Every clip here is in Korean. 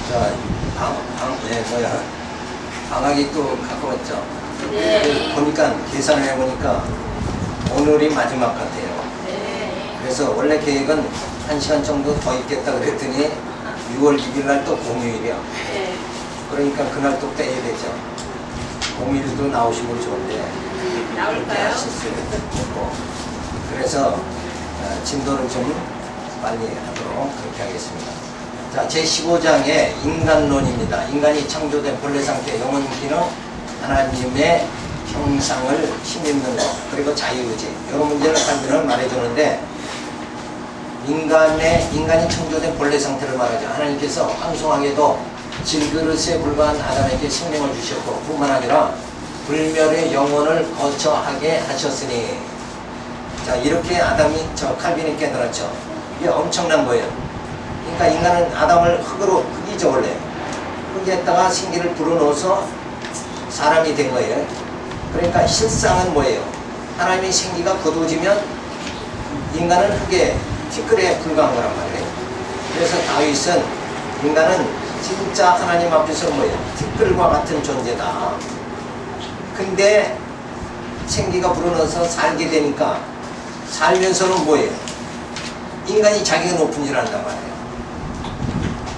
자, 방학이 또 가까웠죠. 네. 보니까 계산을 해보니까 오늘이 마지막 같아요. 네. 그래서 원래 계획은 1시간 정도 더 있겠다 그랬더니 6월 6일 날 또 공휴일이야. 네. 그러니까 그날 또 빼야 되죠. 공휴일도 나오시면 좋은데 나올까요? 그래서 진도를 좀 빨리 하도록 그렇게 하겠습니다. 자, 제15장의 인간론입니다. 인간이 창조된 본래 상태, 영혼 기능, 하나님의 형상을 힘입는 것, 그리고 자유의지, 이런 문제를 칼빈은 말해주는데, 인간이 창조된 본래 상태를 말하죠. 하나님께서 황송하게도 질그릇에 불과한 아담에게 생명을 주셨고, 뿐만 아니라 불멸의 영혼을 거처하게 하셨으니, 자, 이렇게 칼빈이 깨달았죠. 이게 엄청난 거예요. 그러니까 인간은 아담을 흙이죠, 원래. 흙에다가 생기를 불어넣어서 사람이 된 거예요. 그러니까 실상은 뭐예요? 하나님의 생기가 거두어지면 인간은 흙에, 티끌에 불과한 거란 말이에요. 그래서 다윗은 인간은 진짜 하나님 앞에서 뭐예요? 티끌과 같은 존재다. 근데 생기가 불어넣어서 살게 되니까 살면서는 뭐예요? 인간이 자기가 높은 줄 안단 말이에요.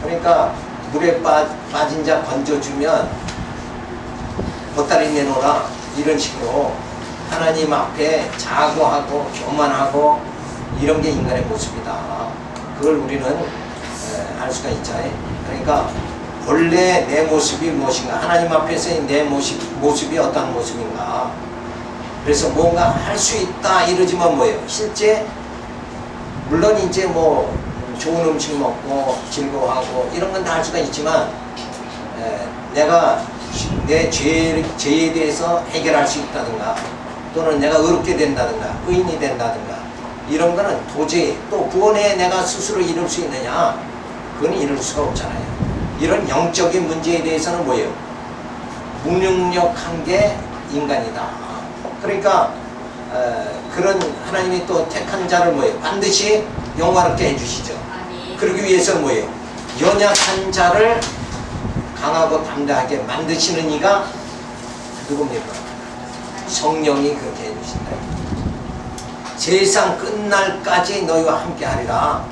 그러니까 물에 빠진 자 건져주면 보따리 내놓으라, 이런 식으로 하나님 앞에 자고하고 교만하고 이런 게 인간의 모습이다. 그걸 우리는 알 수가 있잖아요. 그러니까 본래 내 모습이 무엇인가, 하나님 앞에서의 내 모습이 어떤 모습인가. 그래서 뭔가 할 수 있다 이러지만 뭐예요? 실제 물론 이제 뭐 좋은 음식 먹고 즐거워하고 이런 건 다 할 수가 있지만, 내가 내 죄에 대해서 해결할 수 있다든가, 또는 내가 의롭게 된다든가, 의인이 된다든가, 이런 거는 도저히, 또 구원에 내가 스스로 이룰 수 있느냐, 그건 이룰 수가 없잖아요. 이런 영적인 문제에 대해서는 뭐예요? 무능력한 게 인간이다. 그러니까 그런 하나님이 또 택한 자를 뭐예요? 반드시 영화롭게 해주시죠. 그러기 위해서는 뭐예요? 연약한 자를 강하고 담대하게 만드시는 이가 누굽니까? 성령이 그렇게 해주신다. 세상 끝날까지 너희와 함께 하리라.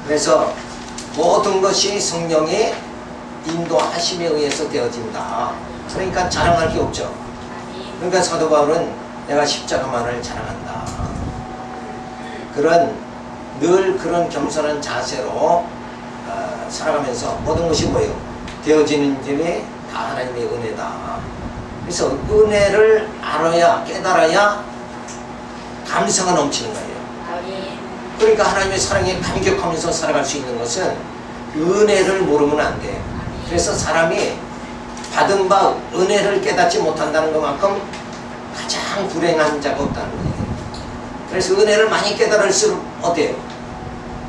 그래서 모든 것이 성령의 인도하심에 의해서 되어진다. 그러니까 자랑할 게 없죠. 그러니까 사도 바울은 내가 십자가만을 자랑한다. 늘 그런 겸손한 자세로 살아가면서 모든 것이 뭐예요? 되어지는 점이 다 하나님의 은혜다. 그래서 은혜를 알아야, 깨달아야 감사가 넘치는 거예요. 그러니까 하나님의 사랑에 감격하면서 살아갈 수 있는 것은 은혜를 모르면 안 돼요. 그래서 사람이 받은 바 은혜를 깨닫지 못한다는 것만큼 가장 불행한 자가 없다는 거예요. 그래서 은혜를 많이 깨달을수록 어때요?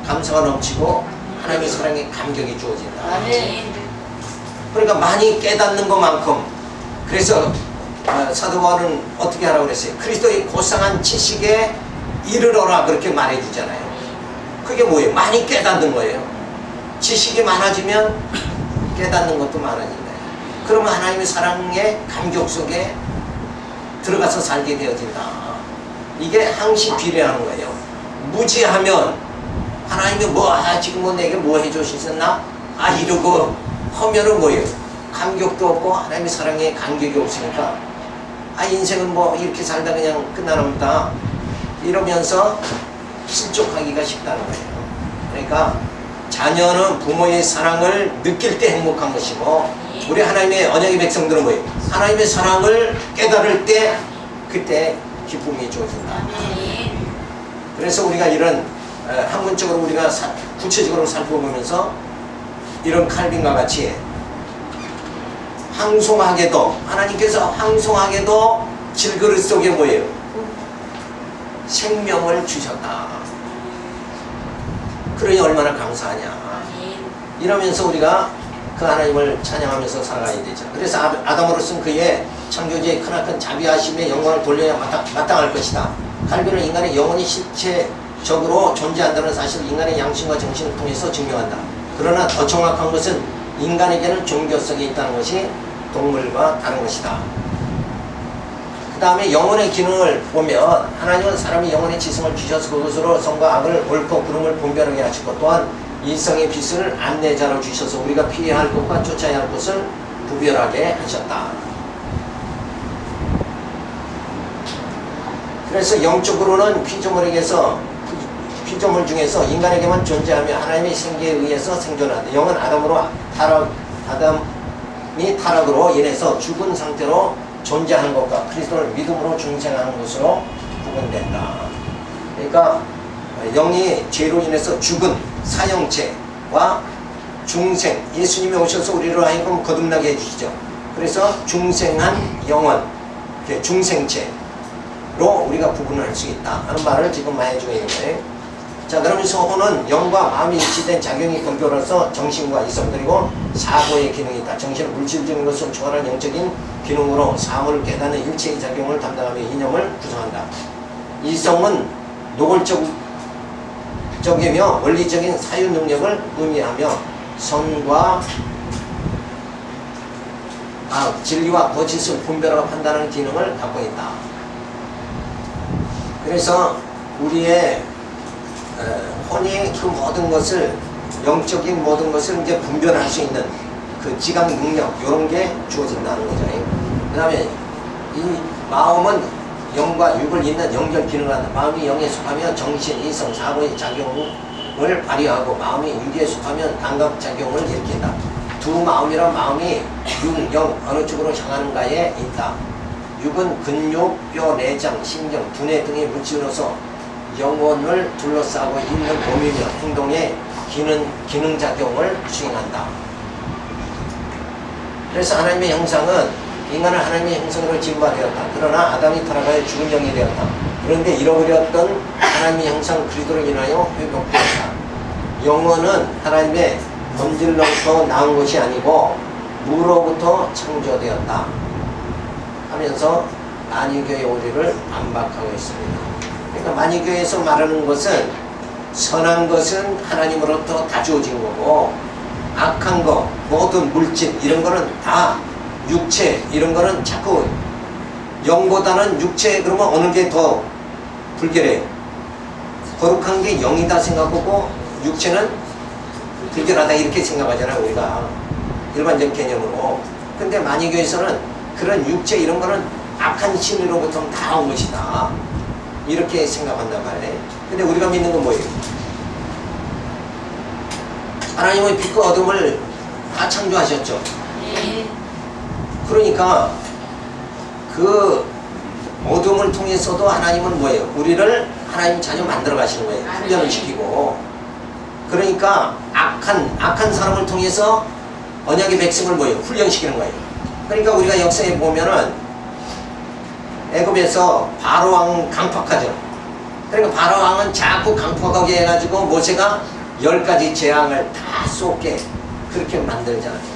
감사가 넘치고 하나님의 사랑에 감격이 주어진다. 그러니까 많이 깨닫는 것만큼, 그래서 사도 바울은 어떻게 하라고 그랬어요? 그리스도의 고상한 지식에 이르러라, 그렇게 말해주잖아요. 그게 뭐예요? 많이 깨닫는 거예요. 지식이 많아지면 깨닫는 것도 많아진다. 그러면 하나님의 사랑의 감격 속에 들어가서 살게 되어진다. 이게 항시 비례하는 거예요. 무지하면 하나님이 지금 뭐 내게 뭐 해주셨나? 이러고 하면은 뭐예요? 감격도 없고 하나님의 사랑에 감격이 없으니까 인생은 뭐 이렇게 살다 그냥 끝나나 보다 이러면서 실족하기가 쉽다는 거예요. 그러니까 자녀는 부모의 사랑을 느낄 때 행복한 것이고, 우리 하나님의 언약의 백성들은 뭐예요? 하나님의 사랑을 깨달을 때 그때 기쁨이 주어진다. 그래서 우리가 이런 학문적으로 우리가 구체적으로 살펴보면서 이런 칼빈과 같이 황송하게도, 하나님께서 황송하게도 질그릇 속에 뭐예요? 생명을 주셨다. 그러니 얼마나 감사하냐. 이러면서 우리가 그 그 하나님을 찬양하면서 살아가야 되죠. 그래서 아담으로서는 그의 창조주의 크나큰 자비하심의 영광을 돌려야 마땅할 것이다. 칼빈은 인간의 영혼이 실체적으로 존재한다는 사실을 인간의 양심과 정신을 통해서 증명한다. 그러나 더 정확한 것은 인간에게는 종교성이 있다는 것이 동물과 다른 것이다. 그 다음에 영혼의 기능을 보면 하나님은 사람이 영혼의 지성을 주셔서 그것으로 선과 악을 옳고 그름을 분별하게 하시고 또한 이성의 빛을 안내자로 주셔서 우리가 피해야 할 것과 쫓아야 할 것을 구별하게 하셨다. 그래서 영적으로는 피조물 중에서 인간에게만 존재하며 하나님의 생기에 의해서 생존한다. 영은 아담이 타락으로 인해서 죽은 상태로 존재하는 것과 그리스도를 믿음으로 중생하는 것으로 구분된다. 그러니까 영이 죄로 인해서 죽은 사형체와 중생, 예수님이 오셔서 우리를 하여금 거듭나게 해주시죠. 그래서 중생한 영혼, 중생체로 우리가 구분을 할 수 있다 하는 말을 지금 많이 해주고 있는 거예요. 자, 그러면서 혼은 영과 마음이 일치된 작용이 근거로서 정신과 이성 그리고 사고의 기능이 있다. 정신은 물질적인 것을 초월한 영적인 기능으로 사물을 깨닫는 일체의 작용을 담당하며 이념을 구성한다. 이성은 노골적이며 원리적인 사유 능력을 의미하며 선과 진리와 거짓을 분별하고 판단하는 기능을 갖고 있다. 그래서 우리의 혼이 그 모든 것을 영적인 모든 것을 이제 분별할 수 있는 그 지각 능력 이런 게 주어진다는 거죠. 그 다음에 이 마음은 영과 육을 잇는 연결 기능을 한다. 마음이 영에 속하면 정신, 이성, 사고의 작용을 발휘하고 마음이 육에 속하면 감각작용을 일으킨다. 두 마음이란 마음이 육, 영 어느 쪽으로 향하는가에 있다. 육은 근육, 뼈, 내장, 신경, 두뇌 등의 물질로서 영혼을 둘러싸고 있는 몸이며 행동의 기능작용을 수행한다. 그래서 하나님의 형상은 인간은 하나님의 형상으로 진화되었다. 그러나 아담이 타락하여 죽은 영이 되었다. 그런데 잃어버렸던 하나님의 형상 그리스도로 인하여 회복되었다. 영혼은 하나님의 본질로부터 나온 것이 아니고 무로부터 창조되었다 하면서 만유교의 오리를 반박하고 있습니다. 그러니까 만유교에서 말하는 것은 선한 것은 하나님으로부터 다 주어진 거고 악한 거, 모든 물질 이런 거는 다 육체 이런 거는 자꾸 영보다는 육체 그러면 어느 게 더 불결해요? 거룩한 게 영이다 생각하고 육체는 불결하다 이렇게 생각하잖아요 우리가 일반적 개념으로. 근데 만유교에서는 그런 육체 이런 거는 악한 신으로부터 다 온 것이다 이렇게 생각한단 말이에요. 근데 우리가 믿는 건 뭐예요? 하나님은 빛과 어둠을 다 창조하셨죠. 네. 그러니까 그 어둠을 통해서도 하나님은 뭐예요? 우리를 하나님 자녀 만들어 가시는 거예요. 훈련을 시키고. 그러니까 악한 사람을 통해서 언약의 백성을 뭐예요? 훈련시키는 거예요. 그러니까 우리가 역사에 보면은 애굽에서 바로왕 강팍하죠. 그러니까 바로왕은 자꾸 강팍하게 해가지고 모세가 10가지 재앙을 다 쏟게 그렇게 만들잖아요.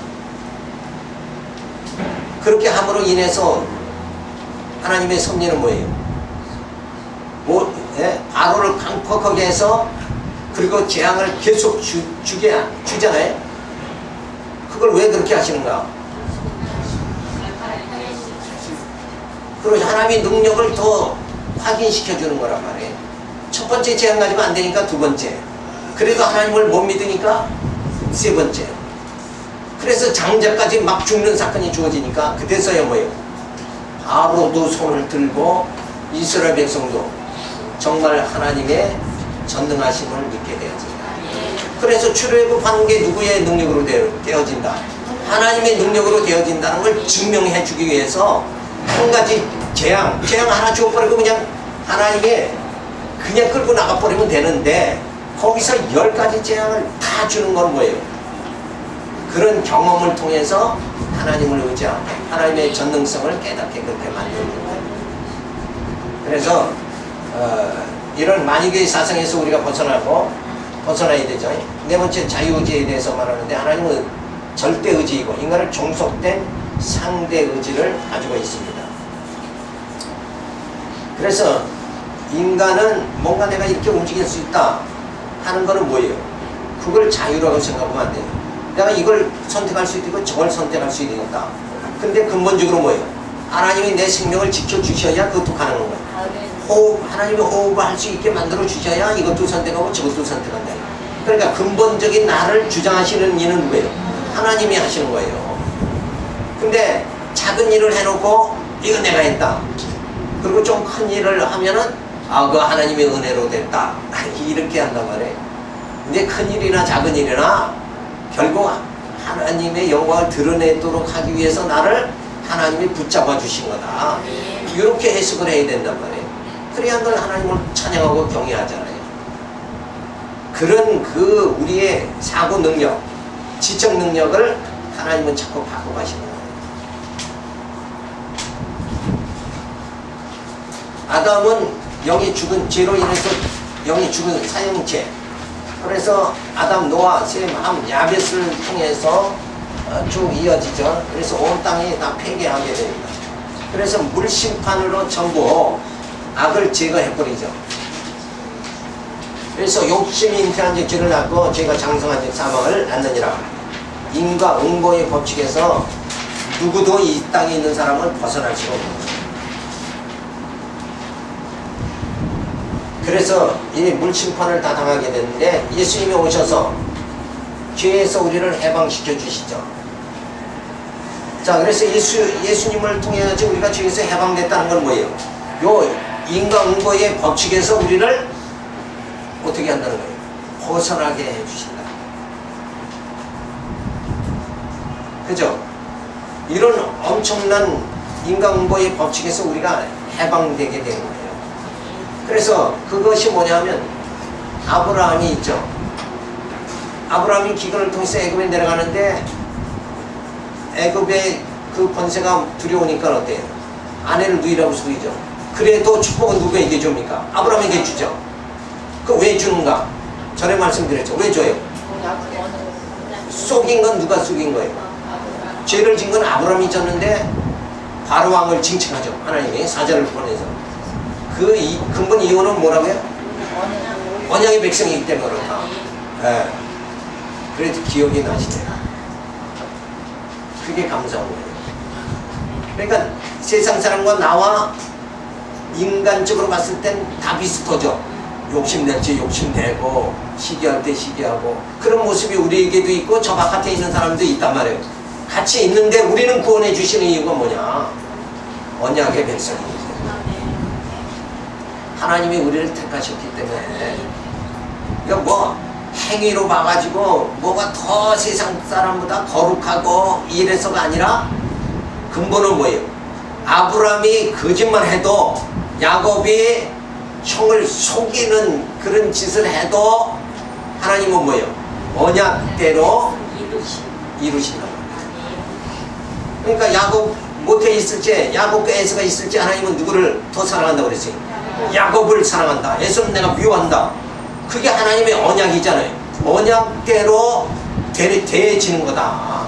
그렇게 함으로 인해서 하나님의 섭리는 뭐예요? 바로를 강팍하게 해서 그리고 재앙을 계속 주잖아요. 그걸 왜 그렇게 하시는가? 그리고 하나님의 능력을 더 확인시켜주는 거란 말이에요. 첫 번째 재앙 가지고 안 되니까 두 번째. 그래도 하나님을 못 믿으니까 세 번째. 그래서 장자까지 막 죽는 사건이 주어지니까 그때서야 뭐예요? 바로도 손을 들고 이스라엘 백성도 정말 하나님의 전능하심을 믿게 되어진다. 그래서 출애굽하는 게 누구의 능력으로 되어진다? 하나님의 능력으로 되어진다는 걸 증명해 주기 위해서 한 가지 재앙 하나 주어버리고 그냥 하나님의 그냥 끌고 나가버리면 되는데 거기서 10가지 재앙을 다 주는 건 뭐예요? 그런 경험을 통해서 하나님을 의지하고 하나님의 전능성을 깨닫게 그렇게 만드는 거예요. 그래서 이런 만유교의 사상에서 우리가 벗어나야 되죠. 네 번째 자유의지에 대해서 말하는데 하나님은 절대 의지이고 인간은 종속된 상대 의지를 가지고 있습니다. 그래서 인간은 뭔가 내가 이렇게 움직일 수 있다 하는 거는 뭐예요? 그걸 자유라고 생각하면 안 돼요. 내가 이걸 선택할 수 있고 저걸 선택할 수 있다. 근데 근본적으로 뭐예요? 하나님이 내 생명을 지켜주셔야 그것도 가능한 거예요. 호흡, 하나님이 호흡을 할 수 있게 만들어 주셔야 이것도 선택하고 저것도 선택한다. 그러니까 근본적인 나를 주장하시는 일은 누구예요? 하나님이 하시는 거예요. 근데 작은 일을 해놓고 이거 내가 했다. 그리고 좀 큰 일을 하면은 그 하나님의 은혜로 됐다. 이렇게 한단 말이에요. 근데 큰 일이나 작은 일이나 결국 하나님의 영광을 드러내도록 하기 위해서 나를 하나님이 붙잡아 주신 거다. 이렇게 해석을 해야 된단 말이에요. 그래야 늘 하나님을 찬양하고 경외하잖아요. 그런 우리의 사고 능력, 지적 능력을 하나님은 자꾸 바꿔가시는 거예요. 아담은 영이 죽은 죄로 인해서 영이 죽은 사형체. 그래서 아담, 노아, 셈, 함, 야벳을 통해서 쭉 이어지죠. 그래서 온 땅이 다 폐괴하게 됩니다. 그래서 물심판으로 전부 악을 제거해버리죠. 그래서 욕심이 잉태한 즉 죄를 낳고 죄가 장성한 즉 사망을 낳느니라. 인과 응보의 법칙에서 누구도 이 땅에 있는 사람을 벗어날 수가 없는 거죠. 그래서 이 물심판을 다 당하게 되는데 예수님이 오셔서 죄에서 우리를 해방시켜 주시죠. 자, 그래서 예수님을 통해 우리가 죄에서 해방됐다는 건 뭐예요? 요 인과응보의 법칙에서 우리를 어떻게 한다는 거예요? 벗어나게 해주신다. 그죠? 이런 엄청난 인과응보의 법칙에서 우리가 해방되게 된 거예요. 그래서 그것이 뭐냐면 아브라함이 있죠. 아브라함이 기근을 통해서 애굽에 내려가는데 애굽의 그 권세가 두려우니까 어때요? 아내를 누이라고 속이죠. 그래도 축복은 누구에게 줍니까? 아브라함에게 주죠. 그 왜 주는가? 전에 말씀드렸죠. 왜 줘요? 속인 건 누가 속인 거예요? 죄를 진 건 아브라함이 졌는데 바로 왕을 징칭하죠. 하나님이 사자를 보내서. 근본 이유는 뭐라고요? 언약의 백성이기 때문에 그렇다. 네. 그래도 기억이 나시네요. 그게 감사한 거예요. 그러니까 세상 사람과 나와 인간적으로 봤을 땐 다 비슷하죠. 욕심낼 때 욕심내고 시기할 때 시기하고 그런 모습이 우리에게도 있고 저 바깥에 있는 사람도 있단 말이에요. 같이 있는데 우리는 구원해 주시는 이유가 뭐냐? 언약의 백성이죠. 하나님이 우리를 택하셨기 때문에 그러니까 뭐 행위로 봐가지고 뭐가 더 세상 사람보다 거룩하고 이래서가 아니라 근본은 뭐예요? 아브라함이 거짓말해도 야곱이 형을 속이는 그런 짓을 해도 하나님은 뭐예요? 언약대로 이루신다. 그러니까 야곱 못해 있을지 야곱과 에서가 있을지 하나님은 누구를 더 사랑한다고 그랬어요? 야곱을 사랑한다. 에서는 내가 미워한다. 그게 하나님의 언약이잖아요. 언약대로 대해지는 거다.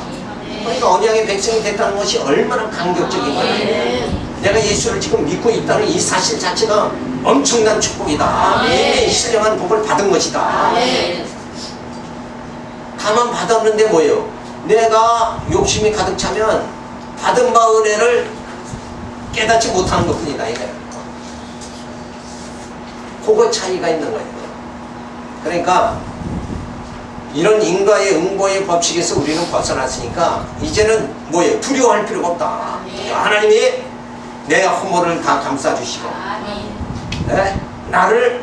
그러니까 언약의 백성이 됐다는 것이 얼마나 감격적인 거예요. 내가 예수를 지금 믿고 있다는 이 사실 자체가 엄청난 축복이다. 이미 신령한 복을 받은 것이다. 다만 받았는데 뭐예요? 내가 욕심이 가득 차면 받은 바 은혜를 깨닫지 못하는 것뿐이다. 이거예요. 그거 차이가 있는 거예요. 그러니까 이런 인과의 응보의 법칙에서 우리는 벗어났으니까 이제는 뭐예요? 두려워할 필요가 없다. 하나님이 내 허물을 다 감싸주시고 네? 나를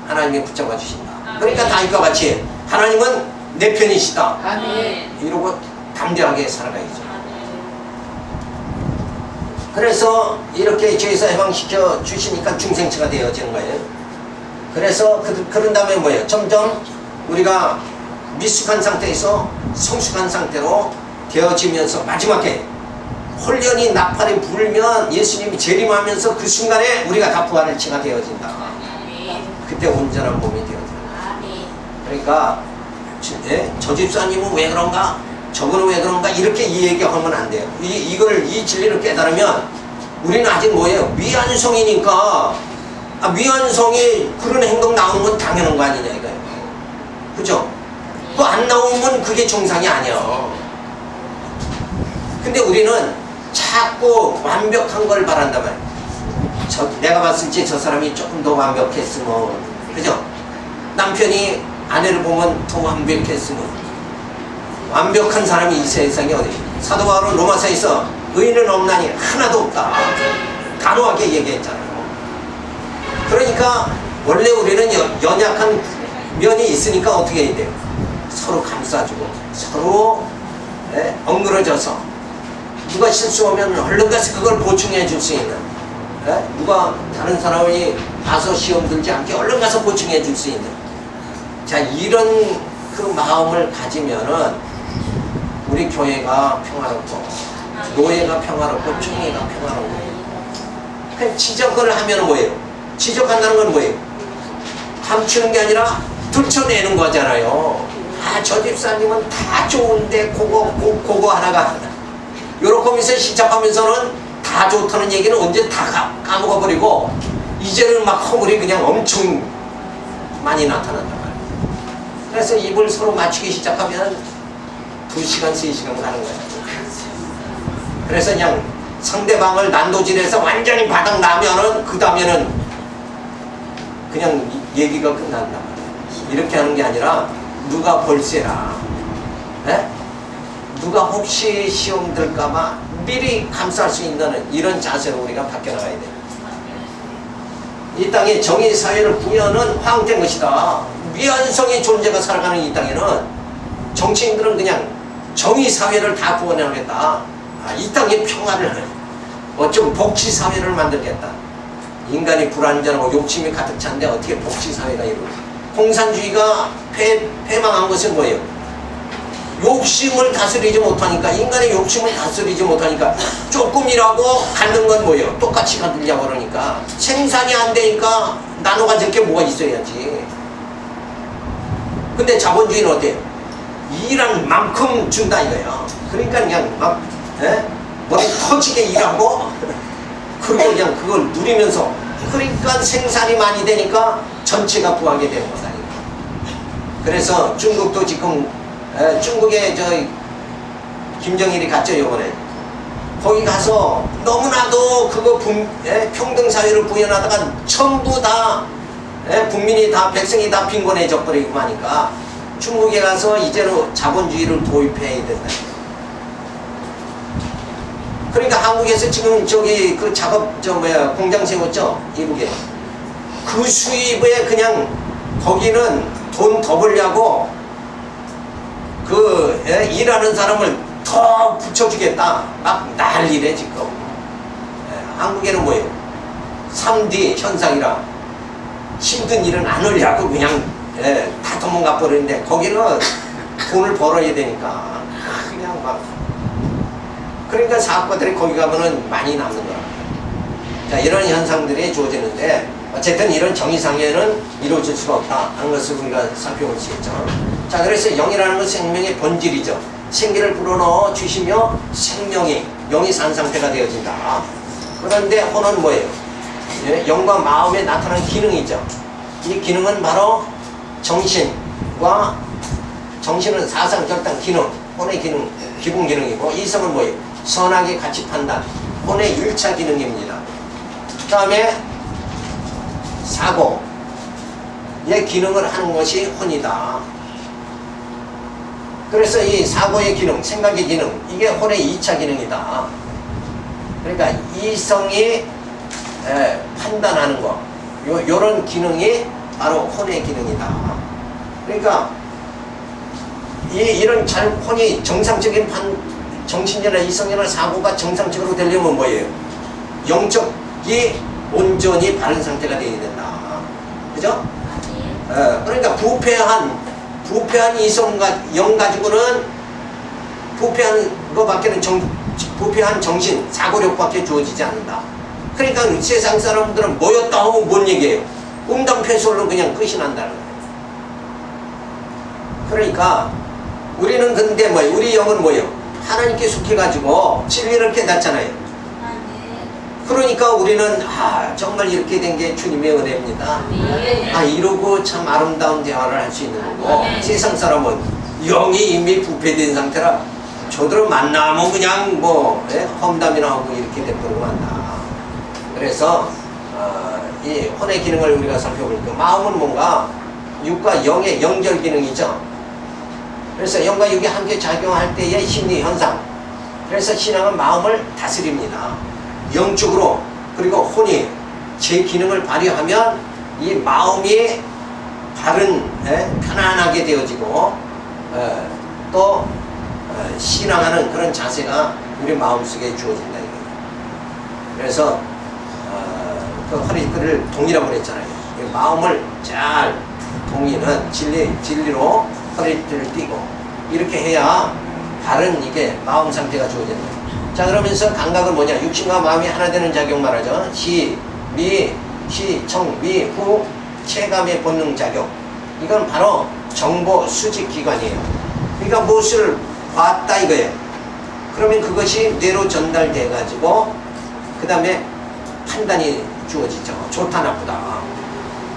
하나님이 붙잡아 주신다. 그러니까 다윗과 같이 하나님은 내 편이시다. 이러고 담대하게 살아가야죠. 그래서 이렇게 죄에서 해방시켜 주시니까 중생체가 되어지는 거예요. 그래서 그런 다음에 뭐예요? 점점 우리가 미숙한 상태에서 성숙한 상태로 되어지면서 마지막에 홀연히 나팔이 불면 예수님이 재림하면서 그 순간에 우리가 다 부활을 칭하 되어진다. 그때 온전한 몸이 되어진다. 그러니까 저 집사님은 왜 그런가? 저거는 왜 그런가 이렇게 이 얘기하면 안 돼요. 이 진리를 깨달으면 우리는 아직 뭐예요? 미완성이니까 미완성이 그런 행동 나오는 건 당연한 거 아니냐 이거예요. 그죠? 그거 안 나오면 그게 정상이 아니야. 근데 우리는 자꾸 완벽한 걸 바란단 말이야. 내가 봤을 때 저 사람이 조금 더 완벽했으면, 그죠? 남편이 아내를 보면 더 완벽했으면. 완벽한 사람이 이 세상에 어디? 사도 바울은 로마서에서 의인은 없나니 하나도 없다 단호하게 얘기했잖아요. 그러니까 원래 우리는 연약한 면이 있으니까 어떻게 해야 돼요? 서로 감싸주고 서로 엉그러져서 누가 실수하면 얼른 가서 그걸 보충해 줄 수 있는, 누가 다른 사람이 봐서 시험 들지 않게 얼른 가서 보충해 줄 수 있는, 자, 이런 그 마음을 가지면은 우리 교회가 평화롭고 노예가 평화롭고 총회가 평화롭고. 그냥 지적을 하면 뭐예요? 지적한다는 건 뭐예요? 감추는 게 아니라 들춰내는 거잖아요. 저 집사님은 다 좋은데 그거 하나가 요렇게 하면서 시작하면서는 다 좋다는 얘기는 언제 다 까먹어버리고 이제는 막 허물이 그냥 엄청 많이 나타난단 말이에요. 그래서 입을 서로 맞추기 시작하면 2시간, 3시간 가는 거예요. 그래서 그냥 상대방을 난도질해서 완전히 바닥 나면은 그 다음에는 그냥 얘기가 끝난단 말이에요. 이렇게 하는 게 아니라 누가 볼세라, 누가 혹시 시험 들까봐 미리 감쌀 수 있는 이런 자세로 우리가 바뀌어나가야 돼요. 이 땅에 정의사회를 부여하는 화응된 것이다. 미완성의 존재가 살아가는 이 땅에는 정치인들은 그냥 정의사회를 다 구원하겠다. 이 땅에 평화를 어쩜 복지사회를 만들겠다. 인간이 불안전하고 욕심이 가득 찬데 어떻게 복지사회가 이루어져. 공산주의가 패망한 것은 뭐예요? 욕심을 다스리지 못하니까, 인간의 욕심을 다스리지 못하니까 조금이라고 갖는 건 뭐예요? 똑같이 갖으려고 그러니까 생산이 안 되니까 나눠 가질 게 뭐가 있어야지. 근데 자본주의는 어때요? 일한 만큼 준다 이거예요. 그러니까 그냥 막 머리 터지게 일하고 그리고 그냥 그걸 누리면서, 그러니까 생산이 많이 되니까 전체가 부하게 되는 거다. 그래서 중국도 지금 중국에 김정일이 갔죠 요번에. 거기 가서 너무나도 그거 평등사회를 구현하다가 전부 다 국민이 다 백성이 다 빈곤해져 버리고 하니까 중국에 가서 이제는 자본주의를 도입해야 된다. 그러니까 한국에서 지금 그 작업 공장 세웠죠 이북에. 그 수입에 그냥 거기는 돈 더 벌려고 일하는 사람을 더 붙여주겠다 막 난리래 지금. 한국에는 뭐예요? 3D 현상이라 힘든 일은 안 하려고 그냥 다 도망가 버리는데 거기는 돈을 벌어야 되니까 그냥 막. 그러니까 사업가들이 거기 가면은 많이 남는 거야. 자, 이런 현상들이 주어지는데 어쨌든 이런 정의상에는 이루어질 수가 없다 하는 것을 우리가 살펴볼 수 있죠. 자, 그래서 영이라는 것은 생명의 본질이죠. 생기를 불어넣어 주시며 생명이 영이 산 상태가 되어진다. 그런데 혼은 뭐예요? 영과 마음에 나타나는 기능이죠. 이 기능은 바로 정신과, 정신은 사상, 결단, 기능, 혼의 기능, 기본 기능이고, 이성은 뭐예요? 선악의 가치 판단, 혼의 1차 기능입니다. 그 다음에 사고의 기능을 하는 것이 혼이다. 그래서 이 사고의 기능, 생각의 기능, 이게 혼의 2차 기능이다. 그러니까 이성이 판단하는 거, 요런 기능이 바로 혼의 기능이다. 그러니까 이런 혼이 정상적인 정신이나 이성이나 사고가 정상적으로 되려면 뭐예요? 영적이 온전히 바른 상태가 되어야 된다. 그죠? 그러니까 부패한 이성과 영 가지고는 부패한 거밖에는 부패한 정신, 사고력밖에 주어지지 않는다. 그러니까 세상 사람들은 모였다 하면 뭔 얘기예요? 음담패설로 그냥 끝이 난다는 거예요. 그러니까 우리는 근데 뭐예요? 우리 영은 뭐예요? 하나님께 속해가지고 진리를 깨닫잖아요. 그러니까 우리는 정말 이렇게 된 게 주님의 은혜입니다. 이러고 참 아름다운 대화를 할 수 있는 거고, 세상 사람은 영이 이미 부패된 상태라 저들은 만나면 그냥 뭐 험담이나 하고 이렇게 돼버리고 만다. 그래서 이 혼의 기능을 우리가 살펴보니까 마음은 뭔가 육과 영의 연결 기능이죠. 그래서 영과 육이 함께 작용할 때의 심리 현상. 그래서 신앙은 마음을 다스립니다. 영적으로. 그리고 혼이 제 기능을 발휘하면 이 마음이 바른 편안하게 되어지고 또 신앙하는 그런 자세가 우리 마음속에 주어진다 이거예요. 그래서 그 허리띠를 동이라고 그랬잖아요. 마음을 잘 동이는 진리로 허리띠를 띠고 이렇게 해야 바른 이게 마음 상태가 주어진다. 자, 그러면서 감각은 뭐냐? 육신과 마음이 하나 되는 작용 말하죠. 시, 청, 미, 후, 체감의 본능 작용. 이건 바로 정보 수집 기관이에요. 그러니까 무엇을 봤다 이거예요. 그러면 그것이 뇌로 전달돼 가지고 그 다음에 판단이 주어지죠. 좋다 나쁘다.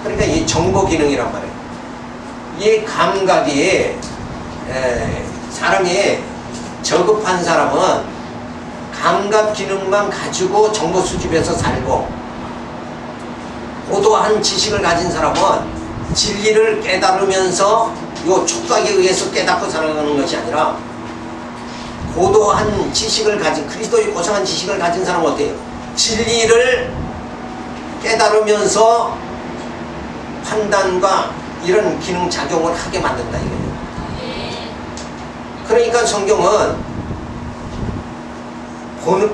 그러니까 이 정보 기능이란 말이에요. 이 감각이 사람이 저급한 사람은 감각 기능만 가지고 정보 수집해서 살고, 고도한 지식을 가진 사람은 진리를 깨달으면서 요 촉각에 의해서 깨닫고 살아가는 것이 아니라, 고도한 지식을 가진, 그리스도의 고상한 지식을 가진 사람은 어때요? 진리를 깨달으면서 판단과 이런 기능 작용을 하게 만든다 이거예요. 그러니까 성경은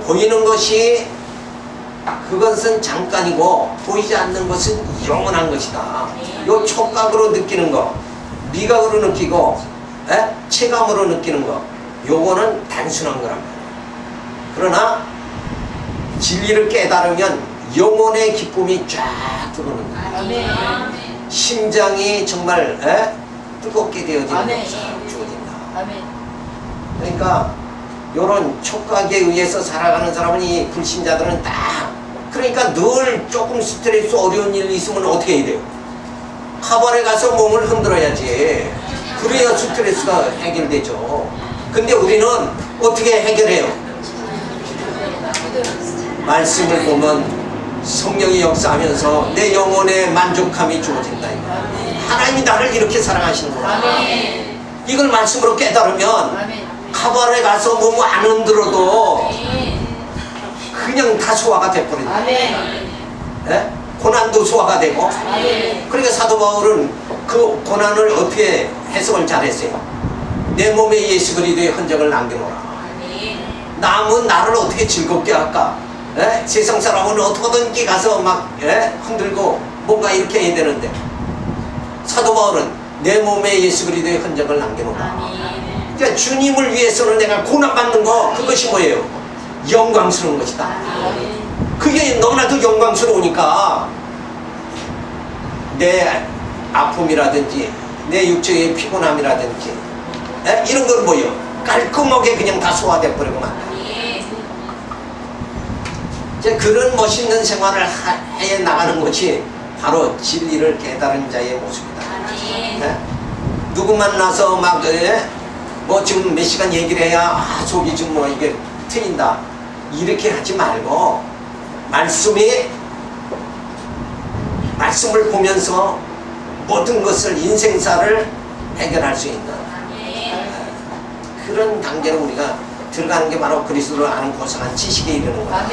보이는 것이 그것은 잠깐이고 보이지 않는 것은 영원한 것이다. 요 촉각으로 느끼는 거, 미각으로 느끼고 체감으로 느끼는 거, 요거는 단순한 거란 말이에요. 그러나 진리를 깨달으면 영혼의 기쁨이 쫙 들어오는 거예요. 심장이 정말 뜨겁게 되어지는 것이 주어진다. 그러니까 요런 촉각에 의해서 살아가는 사람은, 이 불신자들은 딱, 그러니까 늘 조금 스트레스 어려운 일이 있으면 어떻게 해야 돼요? 카바레 가서 몸을 흔들어야지. 그래야 스트레스가 해결되죠. 근데 우리는 어떻게 해결해요? 말씀을 보면 성령이 역사하면서 내 영혼에 만족함이 주어진다. 하나님이 나를 이렇게 사랑하시는구나. 이걸 말씀으로 깨달으면 카바레 가서 몸 안 흔들어도 그냥 다 소화가 돼버린다. 고난도 소화가 되고. 그러니까 사도 바울은 그 고난을 어떻게 해석을 잘했어요? 내 몸에 예수 그리스도의 흔적을 남겨놓으라. 남은 나를 어떻게 즐겁게 할까? 세상 사람은 어떻게든지 가서 막 흔들고 뭔가 이렇게 해야 되는데, 사도 바울은 내 몸에 예수 그리스도의 흔적을 남겨놓으라. 그러니까 주님을 위해서는 내가 고난받는 거, 그것이 뭐예요? 영광스러운 것이다. 그게 너무나도 영광스러우니까 내 아픔이라든지 내 육체의 피곤함이라든지 이런 걸 뭐예요? 깔끔하게 그냥 다 소화돼 버리고 만다. 그런 멋있는 생활을 해 나가는 것이 바로 진리를 깨달은 자의 모습이다. 누구 만나서 막 뭐 지금 몇 시간 얘기를 해야 속이 좀 뭐 이게 트인다 이렇게 하지 말고, 말씀을 보면서 모든 것을, 인생사를 해결할 수 있는 그런 단계로 우리가 들어가는 게 바로 그리스도를 아는 고상한 지식에 이르는 거다.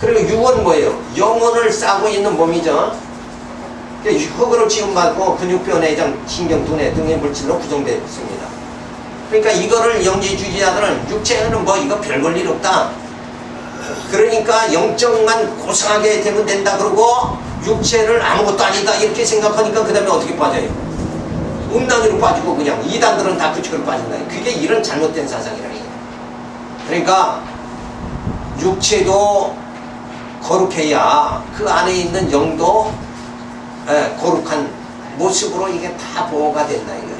그리고 육은 뭐예요? 영혼을 싸고 있는 몸이죠. 흙으로 지음받고 근육뼈, 내장, 신경, 두뇌 등의 물질로 구성되어 있습니다. 그러니까 이거를 영지주의자들은 육체는 뭐 이거 별볼 일 없다, 그러니까 영적만 고상하게 되면 된다 그러고 육체를 아무것도 아니다 이렇게 생각하니까 그 다음에 어떻게 빠져요? 음란으로 빠지고 그냥 이단들은 다 그쪽으로 빠진다. 그게 이런 잘못된 사상이라는 거예요. 그러니까 육체도 거룩해야 그 안에 있는 영도 거룩한 모습으로 이게 다 보호가 된다 이거예요.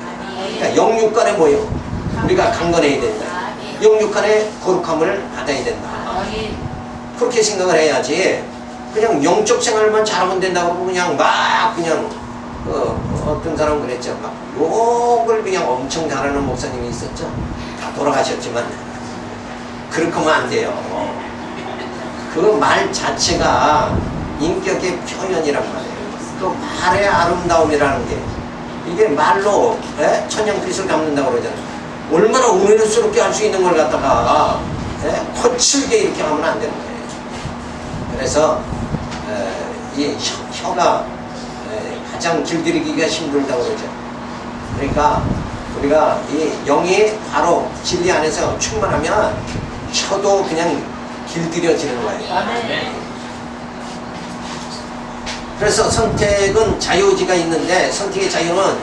그러니까 영육간에 뭐예요? 우리가 강건해야 된다. 영육간에 거룩함을 받아야 된다. 그렇게 생각을 해야지 그냥 영적 생활만 잘하면 된다고 그러고 그냥 막 그냥 어떤 사람은 그랬죠. 막 욕을 그냥 엄청 잘하는 목사님이 있었죠. 다 돌아가셨지만 그렇게 하면 안 돼요. 그 말 자체가 인격의 표현이란 말이에요. 또 말의 아름다움이라는 게 이게 말로 천냥빛을 갚는다고 그러잖아요. 얼마나 은혜스럽게 할 수 있는 걸 갖다가 거칠게 이렇게 하면 안 되는 거예요. 그래서 이 혀가 가장 길들이기가 힘들다고 그러죠. 그러니까 우리가 이 영이 바로 진리 안에서 충만하면 혀도 그냥 길들여지는 거예요. 그래서 선택은 자유의지가 있는데 선택의 자유는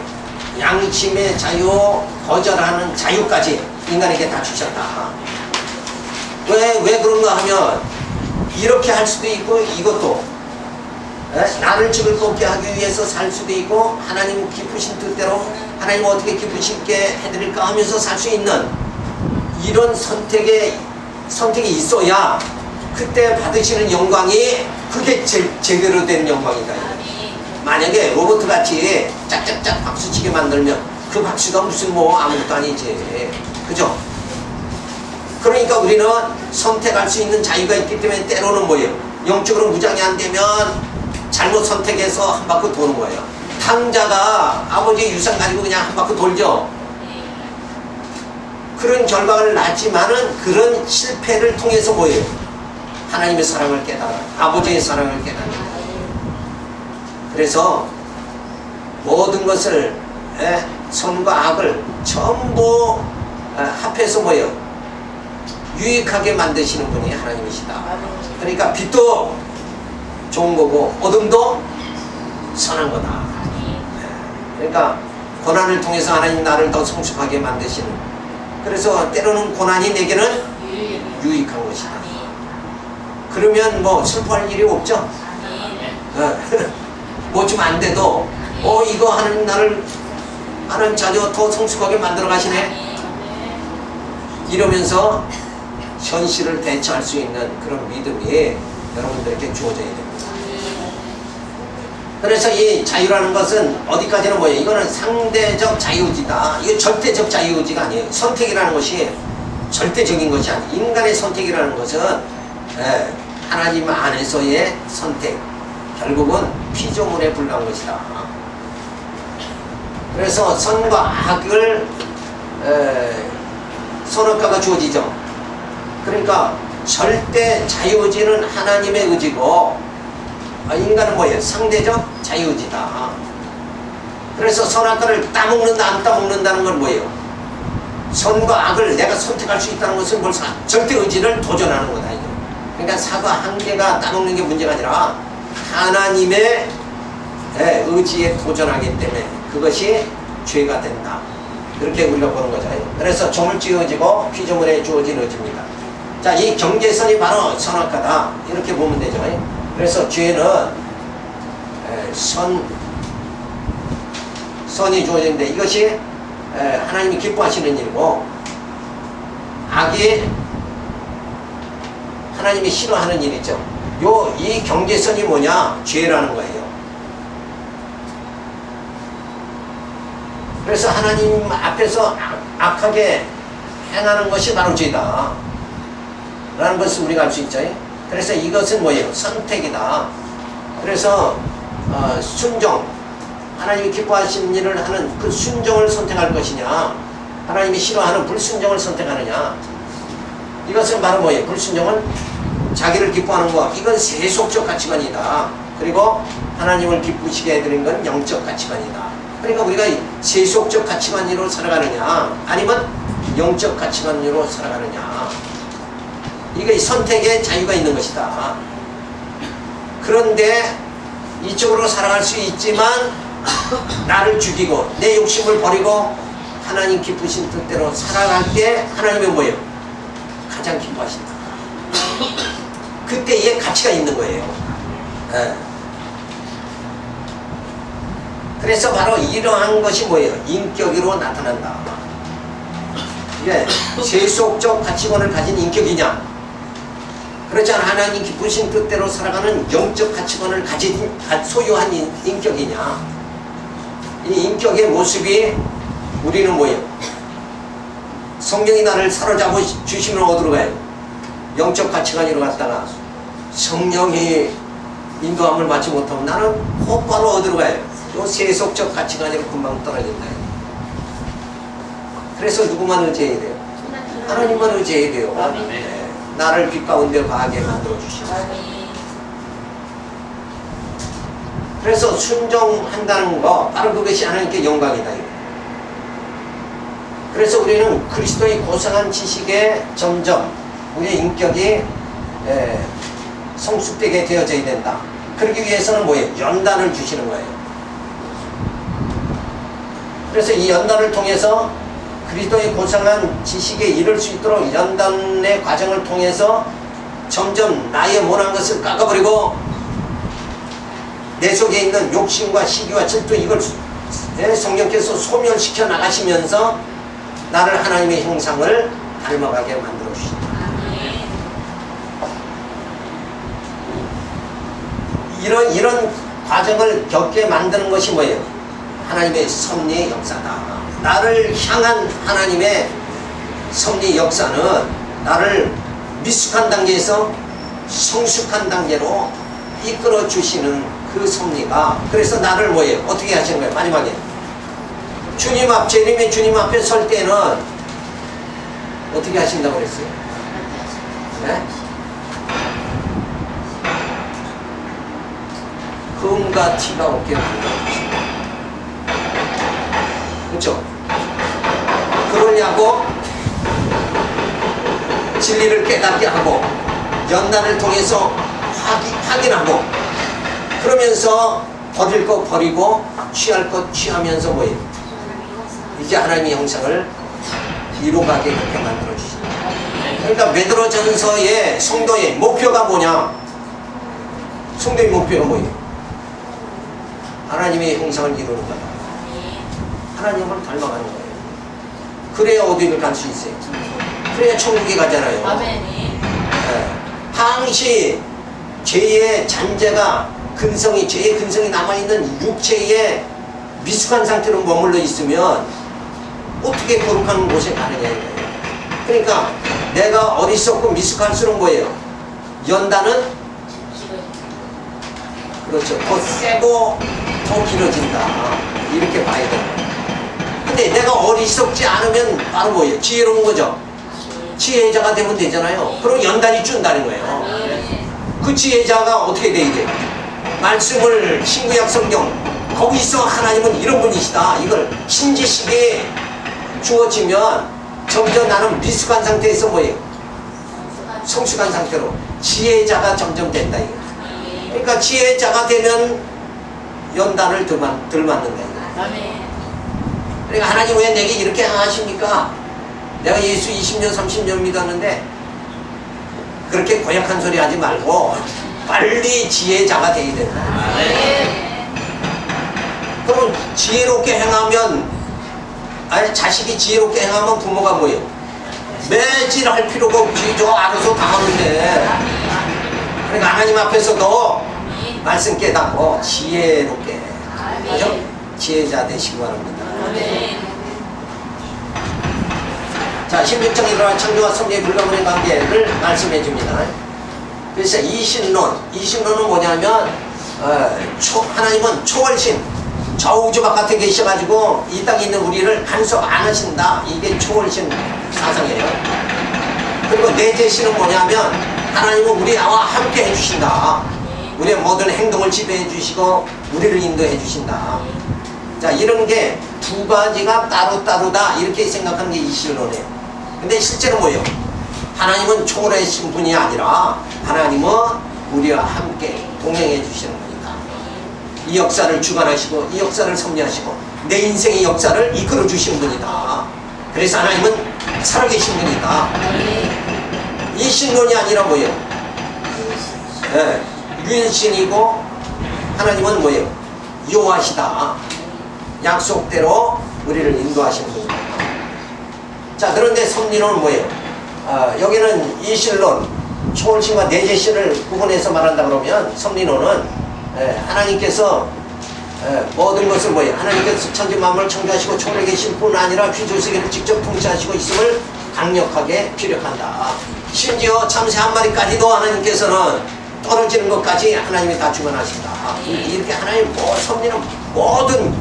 양심의 자유, 거절하는 자유까지 인간에게 다 주셨다. 왜 그런가 하면 이렇게 할 수도 있고 이것도 나를 즐겁게 하기 위해서 살 수도 있고 하나님 기쁘신 뜻대로 하나님 어떻게 기쁘시게 해드릴까 하면서 살 수 있는 이런 선택이 있어야 그때 받으시는 영광이 그게 제대로 된 영광이다. 만약에 로봇같이 짝짝짝 박수치게 만들면 그 박수가 무슨 뭐 아무것도 아니지. 그죠? 그러니까 우리는 선택할 수 있는 자유가 있기 때문에 때로는 뭐예요? 영적으로 무장이 안 되면 잘못 선택해서 한 바퀴 도는 거예요. 탕자가 아버지의 유산 가지고 그냥 한 바퀴 돌죠. 그런 결과를 낳지만은 그런 실패를 통해서 뭐예요? 하나님의 사랑을 깨달아, 아버지의 사랑을 깨달아. 그래서 모든 것을 선과 악을 전부 합해서 뭐예요? 유익하게 만드시는 분이 하나님이시다. 그러니까 빛도 좋은 거고 어둠도 선한 거다. 그러니까 고난을 통해서 하나님 나를 더 성숙하게 만드시는. 그래서 때로는 고난이 내게는 유익한 것이다. 그러면 뭐 슬퍼할 일이 없죠. 뭐 좀 안 돼도 이거 하나님 나를 하나님 자녀 더 성숙하게 만들어 가시네 이러면서 현실을 대처할 수 있는 그런 믿음이 여러분들에게 주어져야 됩니다. 그래서 이 자유라는 것은 어디까지는 뭐예요? 이거는 상대적 자유의지다. 이거 절대적 자유의지가 아니에요. 선택이라는 것이 절대적인 것이 아니에요. 인간의 선택이라는 것은 하나님 안에서의 선택, 결국은 피조물에 불과한 것이다. 그래서 선과 악을 선악과가 주어지죠. 그러니까 절대 자유의지는 하나님의 의지고 인간은 뭐예요? 상대적 자유의지다. 그래서 선악과를 따먹는다 안 따먹는다는 건 뭐예요? 선과 악을 내가 선택할 수 있다는 것은 벌써 절대의지를 도전하는 거다. 이거. 그러니까 사과 한 개가 따먹는 게 문제가 아니라 하나님의 의지에 도전하기 때문에 그것이 죄가 된다. 그렇게 우리가 보는 거죠. 그래서 조물주의 의지고 피조물에 주어진 의지입니다. 자, 이 경계선이 바로 선악과다. 이렇게 보면 되죠. 그래서 죄는 선이 주어지는데 이것이 하나님이 기뻐하시는 일이고 악이 하나님이 싫어하는 일이죠. 이 경계선이 뭐냐? 죄라는 거예요. 그래서 하나님 앞에서 악하게 행하는 것이 바로 죄다 라는 것을 우리가 알 수 있죠. 그래서 이것은 뭐예요? 선택이다. 그래서 순종, 하나님이 기뻐하시는 일을 하는 그 순종을 선택할 것이냐, 하나님이 싫어하는 불순종을 선택하느냐. 이것은 바로 뭐예요? 불순종은 자기를 기뻐하는 것, 이건 세속적 가치관이다. 그리고 하나님을 기쁘시게 해드린 건 영적 가치관이다. 그러니까 우리가 세속적 가치관으로 살아가느냐 아니면 영적 가치관으로 살아가느냐, 이게 선택의 자유가 있는 것이다. 그런데 이쪽으로 살아갈 수 있지만 나를 죽이고 내 욕심을 버리고 하나님 기쁘신 뜻대로 살아갈 때 하나님은 뭐예요? 가장 기뻐하신다. 그때의 가치가 있는 거예요. 그래서 바로 이러한 것이 뭐예요? 인격으로 나타난다. 이게 세속적 가치관을 가진 인격이냐? 그렇지 않아 하나님 기쁘신 뜻대로 살아가는 영적 가치관을 소유한 인격이냐? 이 인격의 모습이 우리는 뭐예요? 성령이 나를 사로잡아 주시면 어디로 가요? 영적 가치관으로 갔다가 성령이 인도함을 받지 못하면 나는 곧바로 어디로 가요? 요 세속적 가치관으로 금방 떨어진다. 그래서 누구만 의지해야 돼요? 하나님만 의지해야 돼요. 네. 나를 빛 가운데 거하게 만들어 주시고. 그래서 순종한다는 거 바로 그것이 하나님께 영광이다. 그래서 우리는 그리스도의 고상한 지식에 점점 우리의 인격이 성숙되게 되어져야 된다. 그러기 위해서는 뭐예요? 연단을 주시는 거예요. 그래서 이 연단을 통해서 그리스도의 고상한 지식에 이를 수 있도록 연단의 과정을 통해서 점점 나의 못한 것을 깎아버리고 내 속에 있는 욕심과 시기와 질투 이걸 성령께서 소멸시켜 나가시면서 나를 하나님의 형상을 닮아가게 만들어 주신다. 이런 과정을 겪게 만드는 것이 뭐예요? 하나님의 섭리의 역사다. 나를 향한 하나님의 섭리 역사는 나를 미숙한 단계에서 성숙한 단계로 이끌어 주시는 그 섭리가, 그래서 나를 뭐예요? 어떻게 하시는 거예요? 마지막에 주님 앞, 재림의 주님 앞에 설 때는 어떻게 하신다고 그랬어요? 네? 흠과 티가 없게 만들어주신다. 그렇죠? 그러냐고 진리를 깨닫게 하고 연단을 통해서 확인하고 그러면서 버릴 것 버리고 취할 것 취하면서 뭐예요? 이제 하나님의 형상을 이루어가게 그렇게 만들어주신다. 그러니까 베드로전서의 성도의 목표가 뭐냐? 성도의 목표가 뭐예요? 하나님의 형상을 이루는 거다. 하나님을 닮아가는 거예요. 그래야 어디를 갈 수 있어요? 그래야 천국에 가잖아요. 네. 항시 죄의 잔재가 죄의 근성이 남아있는 육체의 미숙한 상태로 머물러 있으면 어떻게 거룩한 곳에 가느냐 이거예요. 그러니까 내가 어리석고 미숙할수록 뭐예요? 연단은 그렇죠. 더 세고 더 길어진다. 이렇게 봐야 돼요. 근데 내가 어리석지 않으면 바로 뭐예요? 지혜로운 거죠. 지혜자가 되면 되잖아요. 그럼 연단이 준다는 거예요. 그 지혜자가 어떻게 돼야 돼요? 말씀을 신구약 성경 거기서 하나님은 이런 분이시다. 이걸 신지식이 주어지면 점점 나는 미숙한 상태에서 뭐예요? 성숙한 상태로 지혜자가 점점 된다. 이거. 그러니까 지혜자가 되면 연단을 덜 맞는다. 이거. 그러니까 하나님 왜 내게 이렇게 하십니까? 내가 예수 20년 30년 믿었는데 그렇게 고약한 소리 하지 말고 빨리 지혜자가 되어야 된다. 그럼 지혜롭게 행하면 자식이 지혜롭게 행하면 부모가 뭐예요? 매질 할 필요가 없지. 저 알아서 다 하는데. 그러니까 하나님 앞에서도 말씀 깨닫고 지혜롭게 그죠? 지혜자 되시기 바랍니다. 자, 16장 일어나 창조와 섭리의 불가분의 관계를 말씀해 줍니다. 그래서 이신론은 뭐냐면 하나님은 초월신 저우주 바깥에 계셔가지고 이 땅에 있는 우리를 간섭 안 하신다. 이게 초월신 사상이에요. 그리고 내재신은 뭐냐면 하나님은 우리와 함께 해주신다. 우리의 모든 행동을 지배해 주시고 우리를 인도해 주신다. 자, 이런 게 두 가지가 따로따로다 이렇게 생각하는 게 이신론이에요. 근데 실제로 뭐예요? 하나님은 초월하신 분이 아니라 하나님은 우리와 함께 동행해 주시는 분이다. 이 역사를 주관하시고 이 역사를 섭리하시고 내 인생의 역사를 이끌어 주신 분이다. 그래서 하나님은 살아계신 분이다. 이신론이 아니라 뭐예요? 유일신이고 하나님은 뭐예요? 여호와시다. 약속대로 우리를 인도하시는 겁니다. 자, 그런데 섭리론은 뭐예요? 여기는 이실론, 초월신과 내재신을 구분해서 말한다 그러면 섭리론은 하나님께서 모든 것을 뭐예요? 하나님께서 천지 만물을 창조하시고 초월에 계신 뿐 아니라 휘조세계를 직접 통치하시고 있음을 강력하게 피력한다. 심지어 참새 한 마리까지도 하나님께서는 떨어지는 것까지 하나님이 다 주관하신다. 이렇게 하나님 섭리는 모든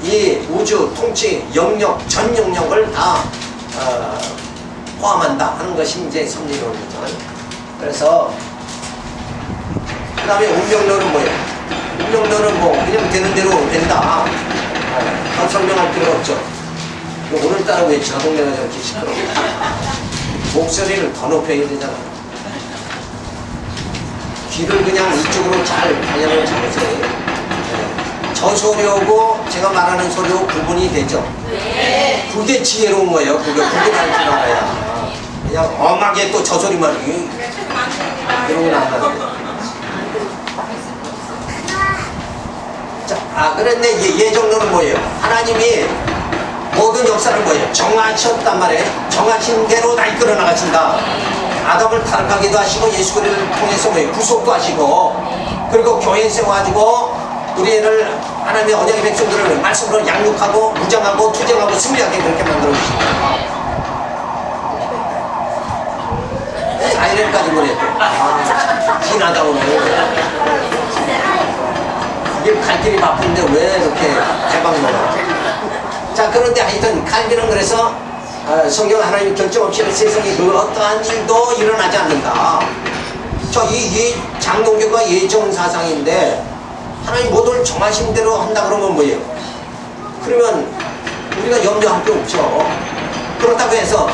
이 우주 통치 영역 전 영역을 다 포함한다 하는 것이 이제 섭리론이죠. 그래서 그 다음에 운명론은 뭐예요? 운명론은 뭐 그냥 되는 대로 된다. 더 설명할 필요가 없죠. 오늘따라 왜 자동내가 저렇게 시끄러워? 목소리를 더 높여야 되잖아. 귀를 그냥 이쪽으로 잘 방향을 잡으세요. 저 소리하고 제가 말하는 소리하고 구분이 되죠? 네. 그게 지혜로운 거예요. 그게 구분할 줄 알아야. 그냥 엄하게 또 저 소리만 이러면 안 가요. 자, 그런데 예정론은 뭐예요? 하나님이 모든 역사를 뭐예요? 정하셨단 말이에요. 정하신 대로 다 이끌어 나가신다. 아담을 타락하기도 하시고 예수 그리스도를 통해서 뭐예요? 구속도 하시고 그리고 교회 세워가지고 우리를 하나님의 언약의 백성들을 말씀으로 양육하고 무장하고 투쟁하고 승리하게 그렇게 만들어주신다. 4일까지 보냈고 지나다 오늘 이게 갈 길이 바쁜데 왜 이렇게 대박 먹어? 자, 그런데 하여튼 칼빈은 그래서 성경 하나님 결정 없이는 세상에 그 어떠한 일도 일어나지 않는다. 이 장동교가 예정 사상인데 하나님 모두를 정하신 대로 한다 그러면 뭐예요? 그러면 우리가 염려할 게 없죠. 그렇다고 해서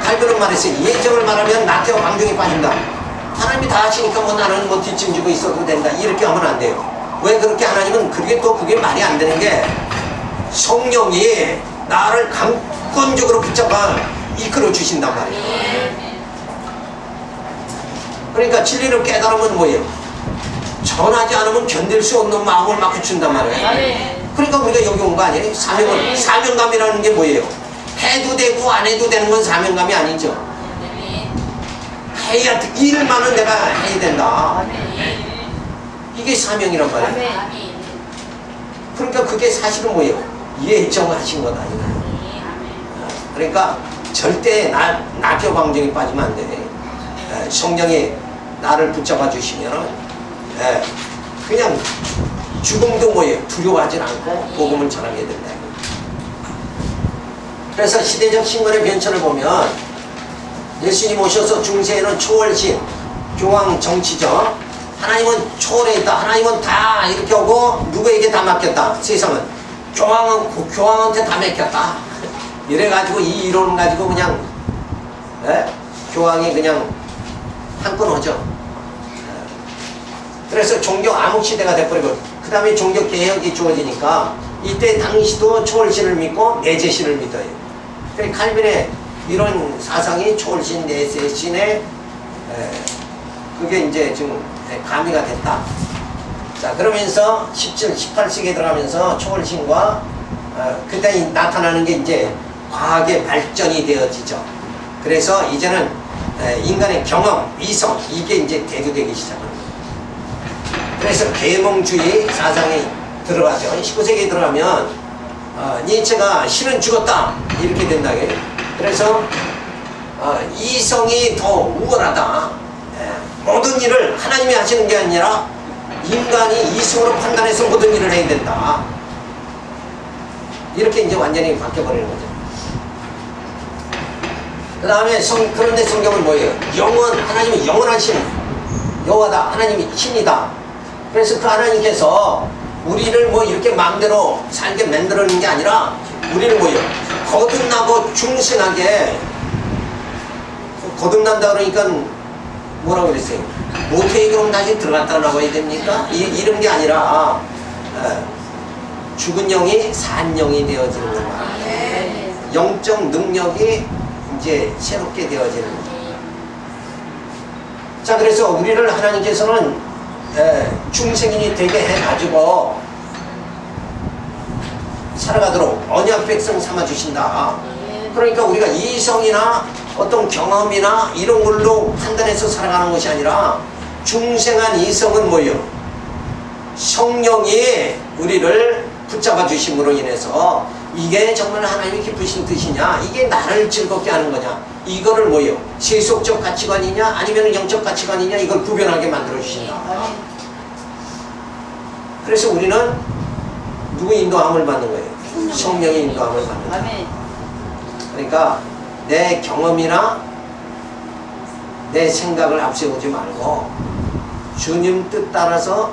칼빈은 말했어요. 예정을 말하면 나태와 방종이 빠진다. 하나님이 다 하시니까 뭐 나는 뭐 뒷짐지고 있어도 된다. 이렇게 하면 안 돼요. 왜 그렇게 하나님은 그게 말이 안 되는 게 성령이 나를 강권적으로 붙잡아 이끌어 주신단 말이에요. 그러니까 진리를 깨달으면 뭐예요? 전하지 않으면 견딜 수 없는 마음을 막 붙인단 말이에요. 그러니까 우리가 여기 온 거 아니에요? 사명감이라는 게 뭐예요? 해도 되고 안 해도 되는 건 사명감이 아니죠. 해야 일만은 내가 해야 된다. 이게 사명이란 말이에요. 그러니까 그게 사실은 뭐예요? 예정하신 것 아니에요. 그러니까 절대 낙교 방정이 빠지면 안 돼. 성령이 나를 붙잡아 주시면은 그냥 죽음도 뭐예요? 두려워하지 않고 복음을 전하게 된다. 그래서 시대적 신권의 변천을 보면 예수님 오셔서 중세에는 초월신, 교황 정치죠. 하나님은 초월해 있다. 하나님은 다 이렇게 하고 누구에게 다 맡겼다. 세상은 교황한테 다 맡겼다. 이래가지고 이 이론 가지고 그냥 교황이 그냥 한건 하죠. 그래서 종교 암흑시대가 돼버리고 그 다음에 종교 개혁이 주어지니까 이때 당시도 초월신을 믿고 내재신을 믿어요. 그래서 칼빈의 이런 사상이 초월신 내재신의 그게 이제 지금 가미가 됐다. 자, 그러면서 17, 18세기에 들어가면서 초월신과 그때 나타나는 게 이제 과학의 발전이 되어지죠. 그래서 이제는 인간의 경험, 이성 이게 이제 대두되기 시작합니다. 그래서 계몽주의 사상이 들어가죠. 19세기에 들어가면 니체가 신은 죽었다 이렇게 된다. 그래서 이성이 더 우월하다. 모든 일을 하나님이 하시는 게 아니라 인간이 이성으로 판단해서 모든 일을 해야 된다. 이렇게 이제 완전히 바뀌어버리는 거죠. 그 다음에 그런데 성경은 뭐예요? 하나님이 영원한 신, 여호와다. 하나님이 신이다. 그래서 그 하나님께서 우리를 뭐 이렇게 마음대로 살게 만들어놓은 게 아니라 우리를 뭐예요? 거듭나고 중생하게 거듭난다 그러니까 뭐라고 그랬어요? 모태의 그럼 다시 들어갔다 나와야 됩니까? 이런 게 아니라 죽은 영이 산 영이 되어지는 거야. 영적 능력이 이제 새롭게 되어지는 거죠. 자, 그래서 우리를 하나님께서는 중생인이 되게 해가지고 살아가도록 언약 백성 삼아 주신다. 그러니까 우리가 이성이나 어떤 경험이나 이런 걸로 판단해서 살아가는 것이 아니라 중생한 이성은 뭐예요? 성령이 우리를 붙잡아 주심으로 인해서 이게 정말 하나님이 기쁘신 뜻이냐, 이게 나를 즐겁게 하는 거냐, 이거를 뭐예요? 세속적 가치관이냐 아니면 영적 가치관이냐, 이걸 구별하게 만들어 주신다. 그래서 우리는 누구 인도함을 받는 거예요? 성령의 인도함을 받는다. 그러니까 내 경험이나 내 생각을 앞세우지 말고 주님 뜻 따라서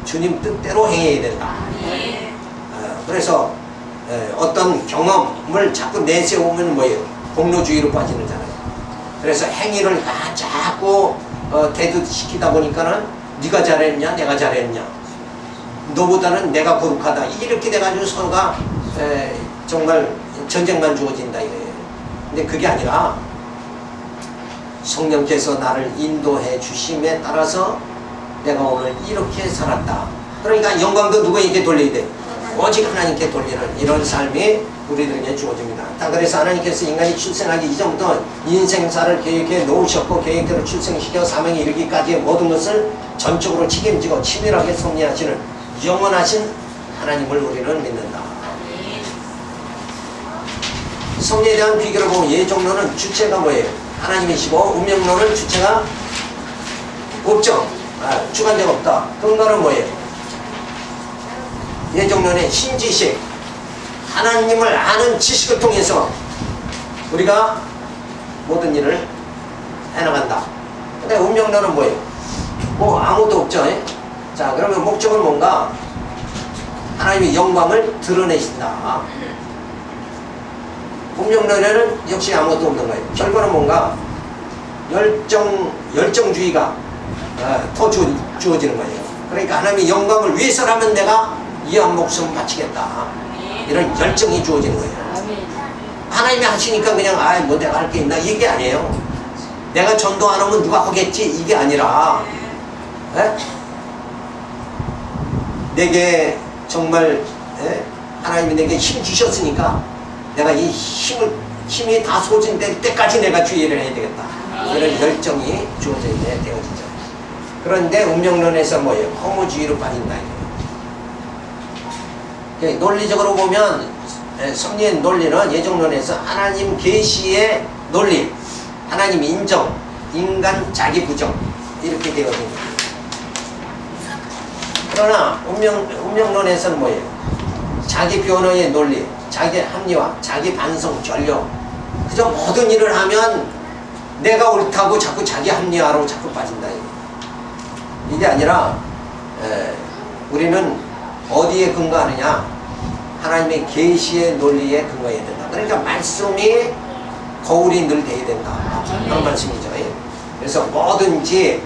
주님 뜻대로 행해야 된다. 그래서 어떤 경험을 자꾸 내세우면 뭐예요? 공로주의로 빠지는 잖아요. 그래서 행위를 자꾸 대두시키다 보니까는 네가 잘했냐 내가 잘했냐, 너보다는 내가 거룩하다, 이렇게 돼가지고 서로가 정말 전쟁만 주어진다 이거예요. 근데 그게 아니라 성령께서 나를 인도해 주심에 따라서 내가 오늘 이렇게 살았다. 그러니까 영광도 누구에게 돌려야 돼? 오직 하나님께 돌리는 이런 삶이 우리들에게 주어집니다. 그래서 하나님께서 인간이 출생하기 이전부터 인생사를 계획해 놓으셨고 계획대로 출생시켜 사명에 이르기까지의 모든 것을 전적으로 책임지고 치밀하게 섭리하시는 영원하신 하나님을 우리는 믿는다. 섭리에 대한 비교를 보면 예정론은 주체가 뭐예요? 하나님이시고 운명론은 주체가 없죠. 주관자가 없다. 근거는 뭐예요? 예정론의 신지식, 하나님을 아는 지식을 통해서 우리가 모든 일을 해나간다. 근데 운명론은 뭐예요? 뭐 아무도 없죠. 자, 그러면 목적은 뭔가? 하나님의 영광을 드러내신다. 운명론에는 역시 아무것도 없는 거예요. 결과는 뭔가? 열정주의가 더 주어지는 거예요. 그러니까 하나님의 영광을 위해서라면 내가 이 한 목숨 바치겠다, 이런 열정이 주어지는 거예요. 하나님이 하시니까 그냥 뭐 내가 할 게 있나, 이게 아니에요. 내가 전도 안 하면 누가 하겠지, 이게 아니라 내게 정말 하나님이 내게 힘 주셨으니까 내가 이 힘이 다 소진될 때까지 내가 주의를 해야 되겠다, 이런 열정이 주어져야 되어지죠. 그런데 운명론에서 뭐예요? 허무주의로 빠진다. 논리적으로 보면 섭리의 논리는 예정론에서 하나님 계시의 논리, 하나님 인정, 인간 자기 부정, 이렇게 되거든요. 그러나 운명론에서는 뭐예요? 자기 변호의 논리, 자기 합리화, 자기 반성, 전력, 그저 모든 일을 하면 내가 옳다고 자꾸 자기 합리화로 자꾸 빠진다. 이게 아니라 우리는 어디에 근거하느냐? 하나님의 계시의 논리에 근거해야 된다. 그러니까 말씀이 거울이 늘 돼야 된다, 그런 말씀이죠. 그래서 뭐든지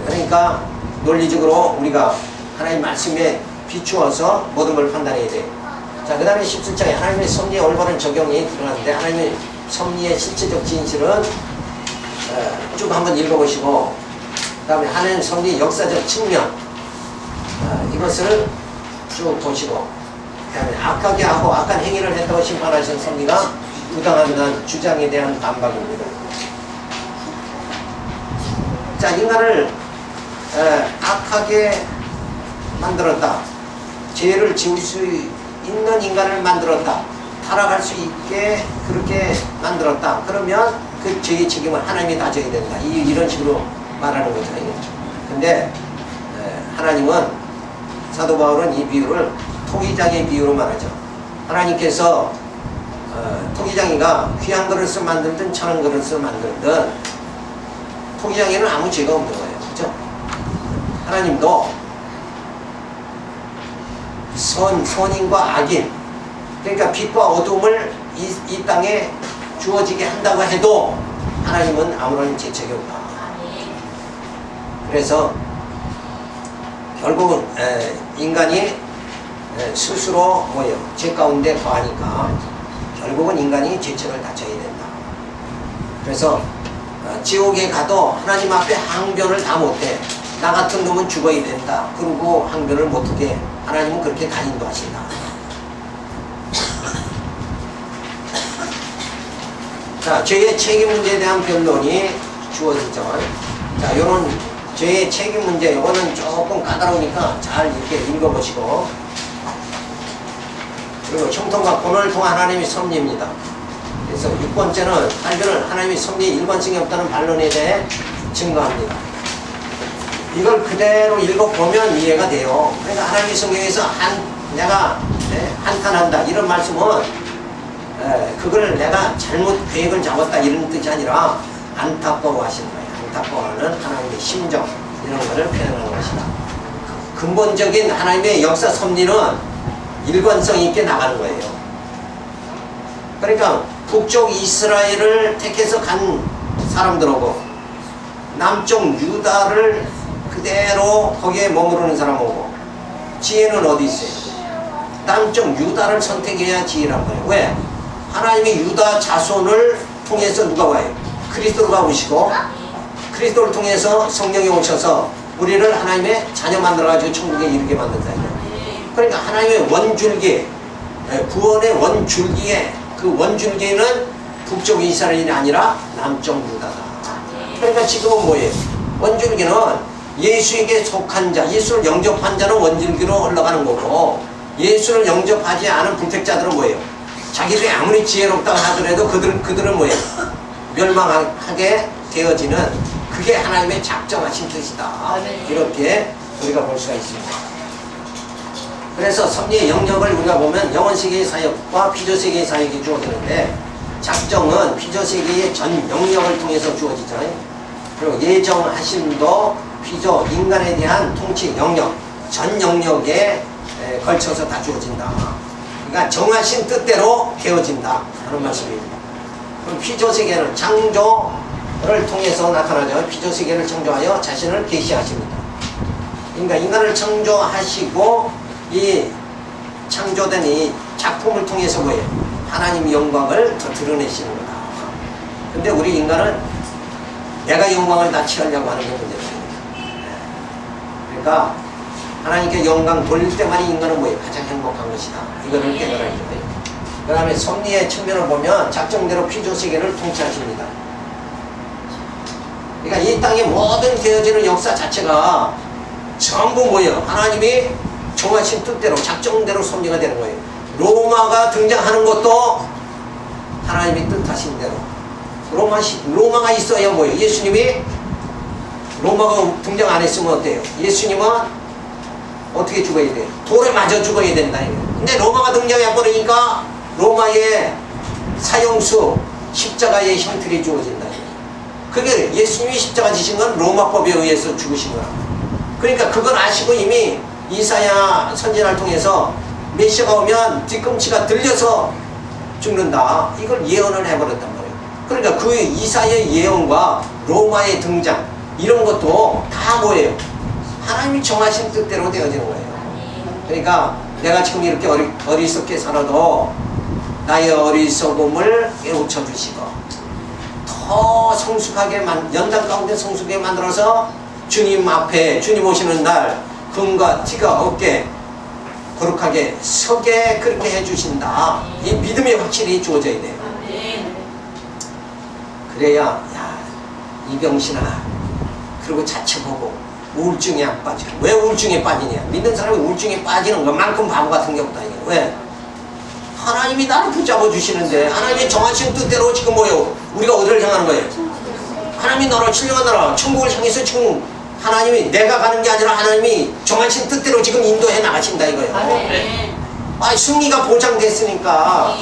그러니까 논리적으로 우리가 하나님 말씀에 비추어서 모든 걸 판단해야 돼요. 자, 그 다음에 17장에 하나님의 섭리의 올바른 적용이 드러나는데, 하나님의 섭리의 실체적 진실은 쭉 한번 읽어보시고, 그 다음에 하나님의 섭리의 역사적 측면, 이것을 쭉 보시고, 그 다음에 악하게 하고 악한 행위를 했다고 심판하신 섭리가 부당하다는 주장에 대한 반박입니다. 자, 인간을 악하게 만들었다, 죄를 지을 수 있는 인간을 만들었다, 타락할 수 있게 그렇게 만들었다, 그러면 그 죄의 책임을 하나님이 다 져야 된다, 이런 식으로 말하는 거죠. 근데 하나님은, 사도 바울은 이 비유를 토기장의 비유로 말하죠. 하나님께서 토기장이가 귀한 그릇을 만들든 천한 그릇을 만들든 토기장에는 아무 죄가 없는 거예요. 그렇죠? 하나님도 선인과 악인, 그러니까 빛과 어둠을 이 땅에 주어지게 한다고 해도 하나님은 아무런 죄책이 없다. 그래서 결국은 인간이 스스로 뭐예요? 죄 가운데 거하니까 결국은 인간이 죄책을 다 져야 된다. 그래서 지옥에 가도 하나님 앞에 항변을 다 못해. 나 같은 놈은 죽어야 된다, 그러고 항변을 못하게 하나님은 그렇게 다 인도하신다. 자, 죄의 책임 문제에 대한 변론이 주어지죠. 자, 요런 죄의 책임 문제, 이거는 조금 까다로우니까 잘 이렇게 읽어보시고. 그리고 형통과 본을 통한 하나님의 섭리입니다. 그래서 6번째는 발견은 하나님의 섭리의 일관성이 없다는 반론에 대해 증거합니다. 이걸 그대로 읽어보면 이해가 돼요. 그러니까 하나님의 성경에서 내가 한탄한다 이런 말씀은 그걸 내가 잘못 계획을 잡았다 이런 뜻이 아니라 안타까워하시는 거예요. 안타까워하는 하나님의 심정 이런 것을 표현하는 것이다. 근본적인 하나님의 역사 섭리는 일관성 있게 나가는 거예요. 그러니까 북쪽 이스라엘을 택해서 간 사람들하고 남쪽 유다를 그대로 거기에 머무르는 사람하고 지혜는 어디 있어요? 남쪽 유다를 선택해야 지혜란 거예요. 왜? 하나님이 유다 자손을 통해서 누가 와요? 그리스도가 오시고 그리스도를 통해서 성령이 오셔서 우리를 하나님의 자녀 만들어가지고 천국에 이르게 만든다. 그러니까 하나님의 원줄기, 구원의 원줄기에 그 원줄기는 북쪽 이스라엘이 아니라 남쪽 유다다. 그러니까 지금은 뭐예요? 원줄기는 예수에게 속한 자, 예수를 영접한 자는 원줄기로 흘러가는 거고 예수를 영접하지 않은 불택자들은 뭐예요? 자기들이 아무리 지혜롭다고 하더라도 그들은 뭐예요? 멸망하게 되어지는 그게 하나님의 작정하신 뜻이다. 이렇게 우리가 볼 수가 있습니다. 그래서 섭리의 영역을 우리가 보면 영원세계의 사역과 피조세계의 사역이 주어지는데 작정은 피조세계의 전 영역을 통해서 주어지잖아요. 그리고 예정하심도 피조 인간에 대한 통치 영역 전 영역에 걸쳐서 다 주어진다. 그러니까 정하신 뜻대로 되어진다 하는 말씀입니다. 그럼 피조세계는 창조를 통해서 나타나죠. 피조세계를 창조하여 자신을 계시하십니다. 그러니까 인간을 창조하시고 이 창조된 이 작품을 통해서 뭐예요? 하나님의 영광을 더 드러내시는 거다. 근데 우리 인간은 내가 영광을 다 취하려고 하는 게 문제다. 그러니까 하나님께 영광 돌릴 때만이 인간은 뭐예요? 가장 행복한 것이다. 이거를 깨달아야 돼요. 그 다음에 섭리의 측면을 보면 작정대로 피조세계를 통치하십니다. 그러니까 이 땅의 모든 되어지는 역사 자체가 전부 뭐예요? 하나님이 정하신 뜻대로 작정대로 섭리가 되는 거예요. 로마가 등장하는 것도 하나님이 뜻하신 대로. 로마가 있어야 뭐예요? 예수님이 로마가 등장 안 했으면 어때요? 예수님은 어떻게 죽어야 돼요? 돌에 맞아 죽어야 된다. 근데 로마가 등장해버리니까 로마의 사형수 십자가의 형틀이 주어진다. 그게 예수님이 십자가 지신 건 로마법에 의해서 죽으신 거야. 그러니까 그걸 아시고 이미 이사야 선지자를 통해서 메시아가 오면 뒤꿈치가 들려서 죽는다. 이걸 예언을 해버렸단 말이에요. 그러니까 그 이사야의 예언과 로마의 등장 이런 것도 다 뭐예요? 하나님이 정하신 뜻대로 되어지는 거예요. 그러니까 내가 지금 이렇게 어리석게 살아도 나의 어리석음을 깨우쳐 주시고 더 성숙하게 연단 가운데 성숙하게 만들어서 주님 앞에 주님 오시는 날 금과 티가 없게 거룩하게 서게 그렇게 해주신다. 이 믿음이 확실히 주어져야 돼요. 그래야 야 이병신아 그리고 자책하고 우울증에 안 빠져. 왜 우울증에 빠지냐? 믿는 사람이 우울증에 빠지는 것만큼 바보 같은 게 없다. 이거. 왜? 하나님이 나를 붙잡아 주시는데 하나님이 정하신 뜻대로 지금 뭐예요? 우리가 어디를 향하는 거예요? 하나님이 너를 신령한 나라 천국을 향해서 지금 하나님이 내가 가는 게 아니라 하나님이 정하신 뜻대로 지금 인도해 나가신다 이거예요. 아, 승리가 보장됐으니까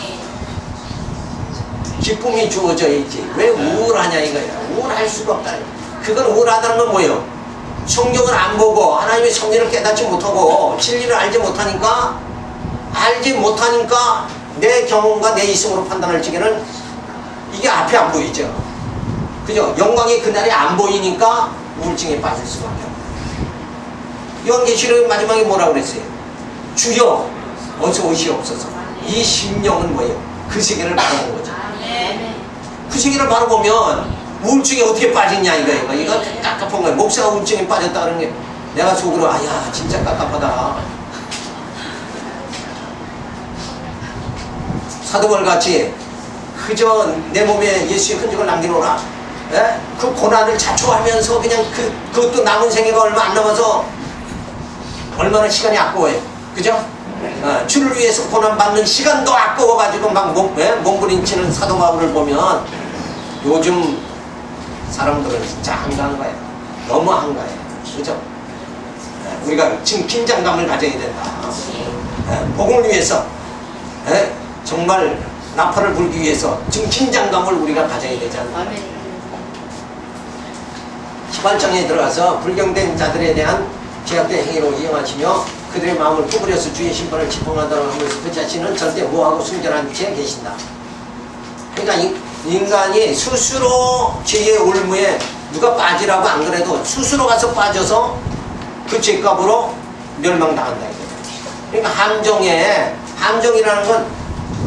기쁨이 주어져 있지. 왜 우울하냐 이거야. 우울할 수가 없다. 그건 우울하다는 건 뭐예요? 성경을 안 보고 하나님의 섭리를 깨닫지 못하고 진리를 알지 못하니까 내 경험과 내 이성으로 판단할 적에는 이게 앞에 안 보이죠. 그죠? 영광이 그날이 안 보이니까 우울증에 빠질 수밖에 없어요. 요한계시록 마지막에 뭐라고 그랬어요? 주여 어서 오시옵소서. 이 심령은 뭐예요? 그 세계를 바라본 거죠. 그 세계를 바라보면 우울증에 어떻게 빠지냐 이거 깝깝한 거예요. 목사가 우울증에 빠졌다 그러는 게 내가 속으로 아야 진짜 깝깝하다. 사도벌같이 그저 내 몸에 예수의 흔적을 남기노라. 예? 그 고난을 자초하면서 그냥 그것도 남은 생애가 얼마 안 남아서 얼마나 시간이 아까워요. 그죠? 주를 위해서 고난받는 시간도 아까워가지고 막 몸부림치는 사도 바울을 보면 요즘 사람들은 진짜 한가한 거예요. 너무 한가해요. 그죠? 우리가 지금 긴장감을 가져야 된다. 복음을 위해서 정말 나팔을 불기 위해서 지금 긴장감을 우리가 가져야 되지 않나. 18장에 들어가서 불경된 자들에 대한 죄악된 행위로 이용하시며 그들의 마음을 구부려서 주의 심판을 집행한다고 하면서 그 자신은 절대 무하고 순전한 채 계신다. 그러니까 인간이 스스로 죄의 올무에 누가 빠지라고 안 그래도 스스로 가서 빠져서 그 죄값으로 멸망당한다. 그러니까 함정이라는 건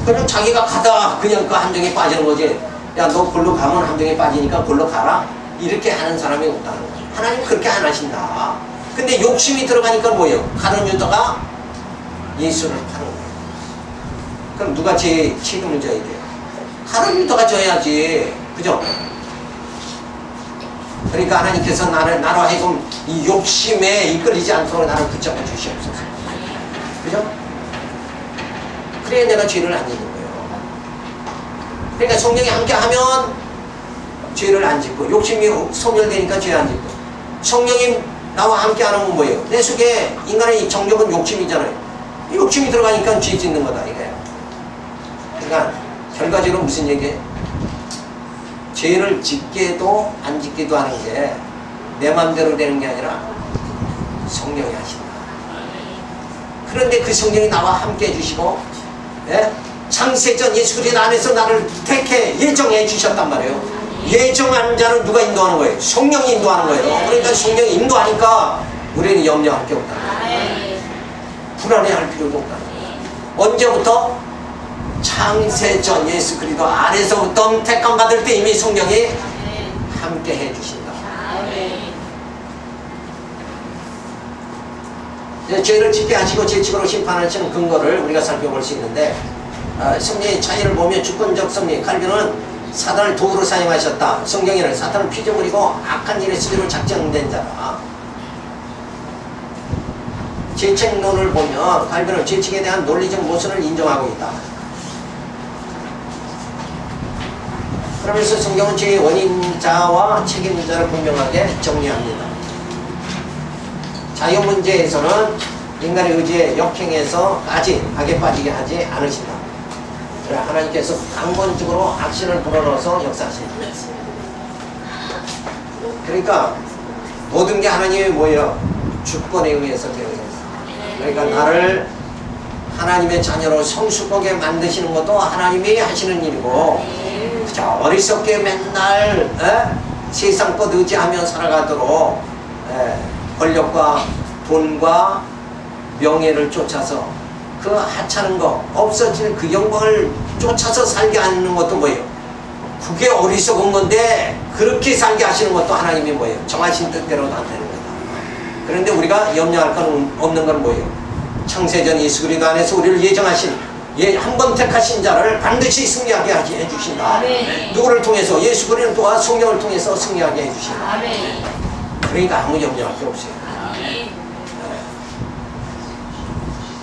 그냥 자기가 가다 그냥 그 함정에 빠지는 거지. 야, 너 골로 가면 함정에 빠지니까 골로 가라. 이렇게 하는 사람이 없다는 거예요. 하나님 그렇게 안 하신다. 근데 욕심이 들어가니까 뭐예요? 가는 유다가 예수를 파는 거예요. 그럼 누가 제 책임을 져야 돼요? 가는 유다가 져야지. 그죠? 그러니까 하나님께서 나로 하여금 이 욕심에 이끌리지 않도록 나를 붙잡아 주시옵소서. 그죠? 그래야 내가 죄를 안 짓는 거예요. 그러니까 성령이 함께 하면 죄를 안 짓고, 욕심이 소멸되니까 죄 안 짓고, 성령이 나와 함께 하는 건 뭐예요? 내 속에 인간의 정력은 욕심이잖아요. 욕심이 들어가니까 죄 짓는 거다 이거예요. 그러니까 결과적으로 무슨 얘기예요? 죄를 짓게도 안 짓게도 하는 게 내 맘대로 되는 게 아니라 성령이 하신다. 그런데 그 성령이 나와 함께 해주시고, 창세전 예수 그리스도 안에서 나를 택해 예정해 주셨단 말이에요. 예정한 자는 누가 인도하는 거예요? 성령이 인도하는 거예요. 그러니까 성령이 인도하니까 우리는 염려할 게 없다는 거예요. 불안해할 필요도 없다는 거예요. 언제부터? 창세전 예수 그리스도 안에서부터 택함 받을 때 이미 성령이 함께 해주신다. 죄를 짓게 하시고 죄책으로 심판하시는 근거를 우리가 살펴볼 수 있는데, 성령의 차이를 보면 주권적 성령, 칼빈은 사단을 도구로 사용하셨다. 성경에는 사탄을 피조물이고 악한 일에 쓰기로 작정된 자다. 죄책론을 보면 칼빈은 죄책에 대한 논리적 모순을 인정하고 있다. 그러면서 성경은 죄의 원인자와 책임자를 분명하게 정리합니다. 자유 문제에서는 인간의 의지에 역행해서까지 악에 빠지게 하지 않으신다. 하나님께서 강권적으로 악신을 불어넣어서 역사하신다. 그러니까 모든 게 하나님의 뭐예요? 주권에 의해서 되어 있습니다. 그러니까 나를 하나님의 자녀로 성숙하게 만드시는 것도 하나님이 하시는 일이고, 그저 어리석게 맨날 세상 것 의지하며 살아가도록 권력과 돈과 명예를 쫓아서 그 하찮은 거, 없어지는 그 영광을 쫓아서 살게 하는 것도 뭐예요? 그게 어리석은 건데 그렇게 살게 하시는 것도 하나님이 뭐예요? 정하신 뜻대로도 안 되는 거다. 그런데 우리가 염려할 건 없는 건 뭐예요? 창세전 예수 그리스도 안에서 우리를 예정하신, 한 번 택하신 자를 반드시 승리하게 해주신다. 누구를 통해서? 예수 그리스도와 성령을 통해서 승리하게 해주신다. 그러니까 아무 염려할 게 없어요.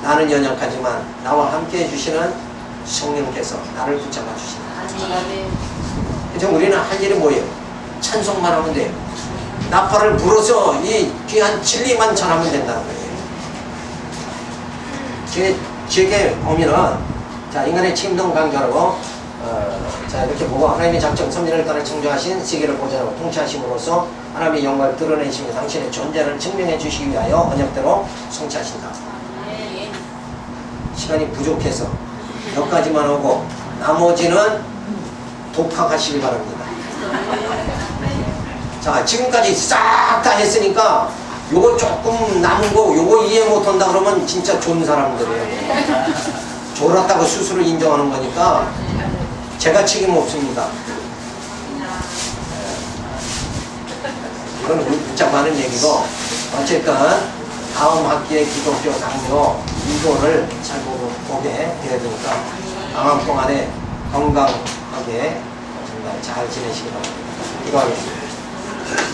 나는 연약하지만 나와 함께 해주시는 성령께서 나를 붙잡아 주신다. 그래서 우리는 할 일이 뭐예요? 찬송만 하면 돼요. 나팔을 불어서 이 귀한 진리만 전하면 된다는 거예요. 제게 보면은, 자, 인간의 침동 강결하고, 자, 이렇게 보고 하나님의 작정 섭리를 따라 창조하신 세계를 보존하고 통치하심으로써 하나님의 영광을 드러내시며 당신의 존재를 증명해 주시기 위하여 언약대로 성취하신다. 시간이 부족해서 여기까지만 하고 나머지는 독학하시기 바랍니다. 자, 지금까지 싹 다 했으니까 요거 조금 남은 거 요거 이해 못한다 그러면 진짜 좋은 사람들이에요. 졸았다고 스스로 인정하는 거니까 제가 책임 없습니다. 이건 붙잡고 하는 얘기고, 어쨌든 다음 학기의 기독교 강조 이거를 잘 보게 돼야 되니까 방학 동안에 건강하게 정말 잘 지내시기 바랍니다. 기도하겠습니다.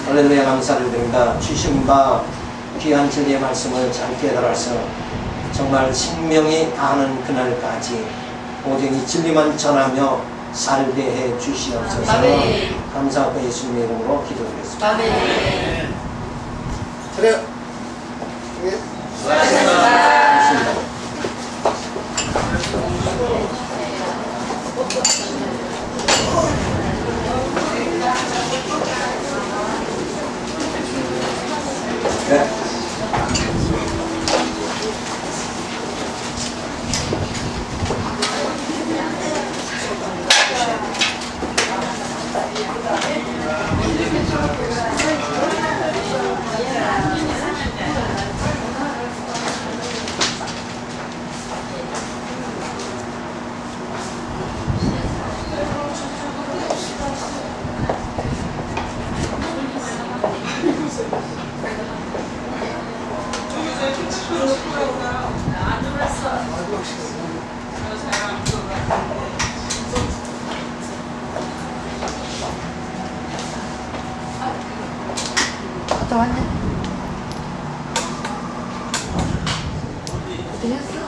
할렐루야 감사를 드립니다. 주신 바 귀한 진리의 말씀을 잘 깨달아서 정말 생명이 다하는 그날까지 오직 이 진리만 전하며 살게 해 주시옵소서. 아멘. 감사하고 예수님의 이름으로 기도드리겠습니다. 아멘. 그래요. 수고하셨습니다. 네. 갔다 왔네? 어디 갔어?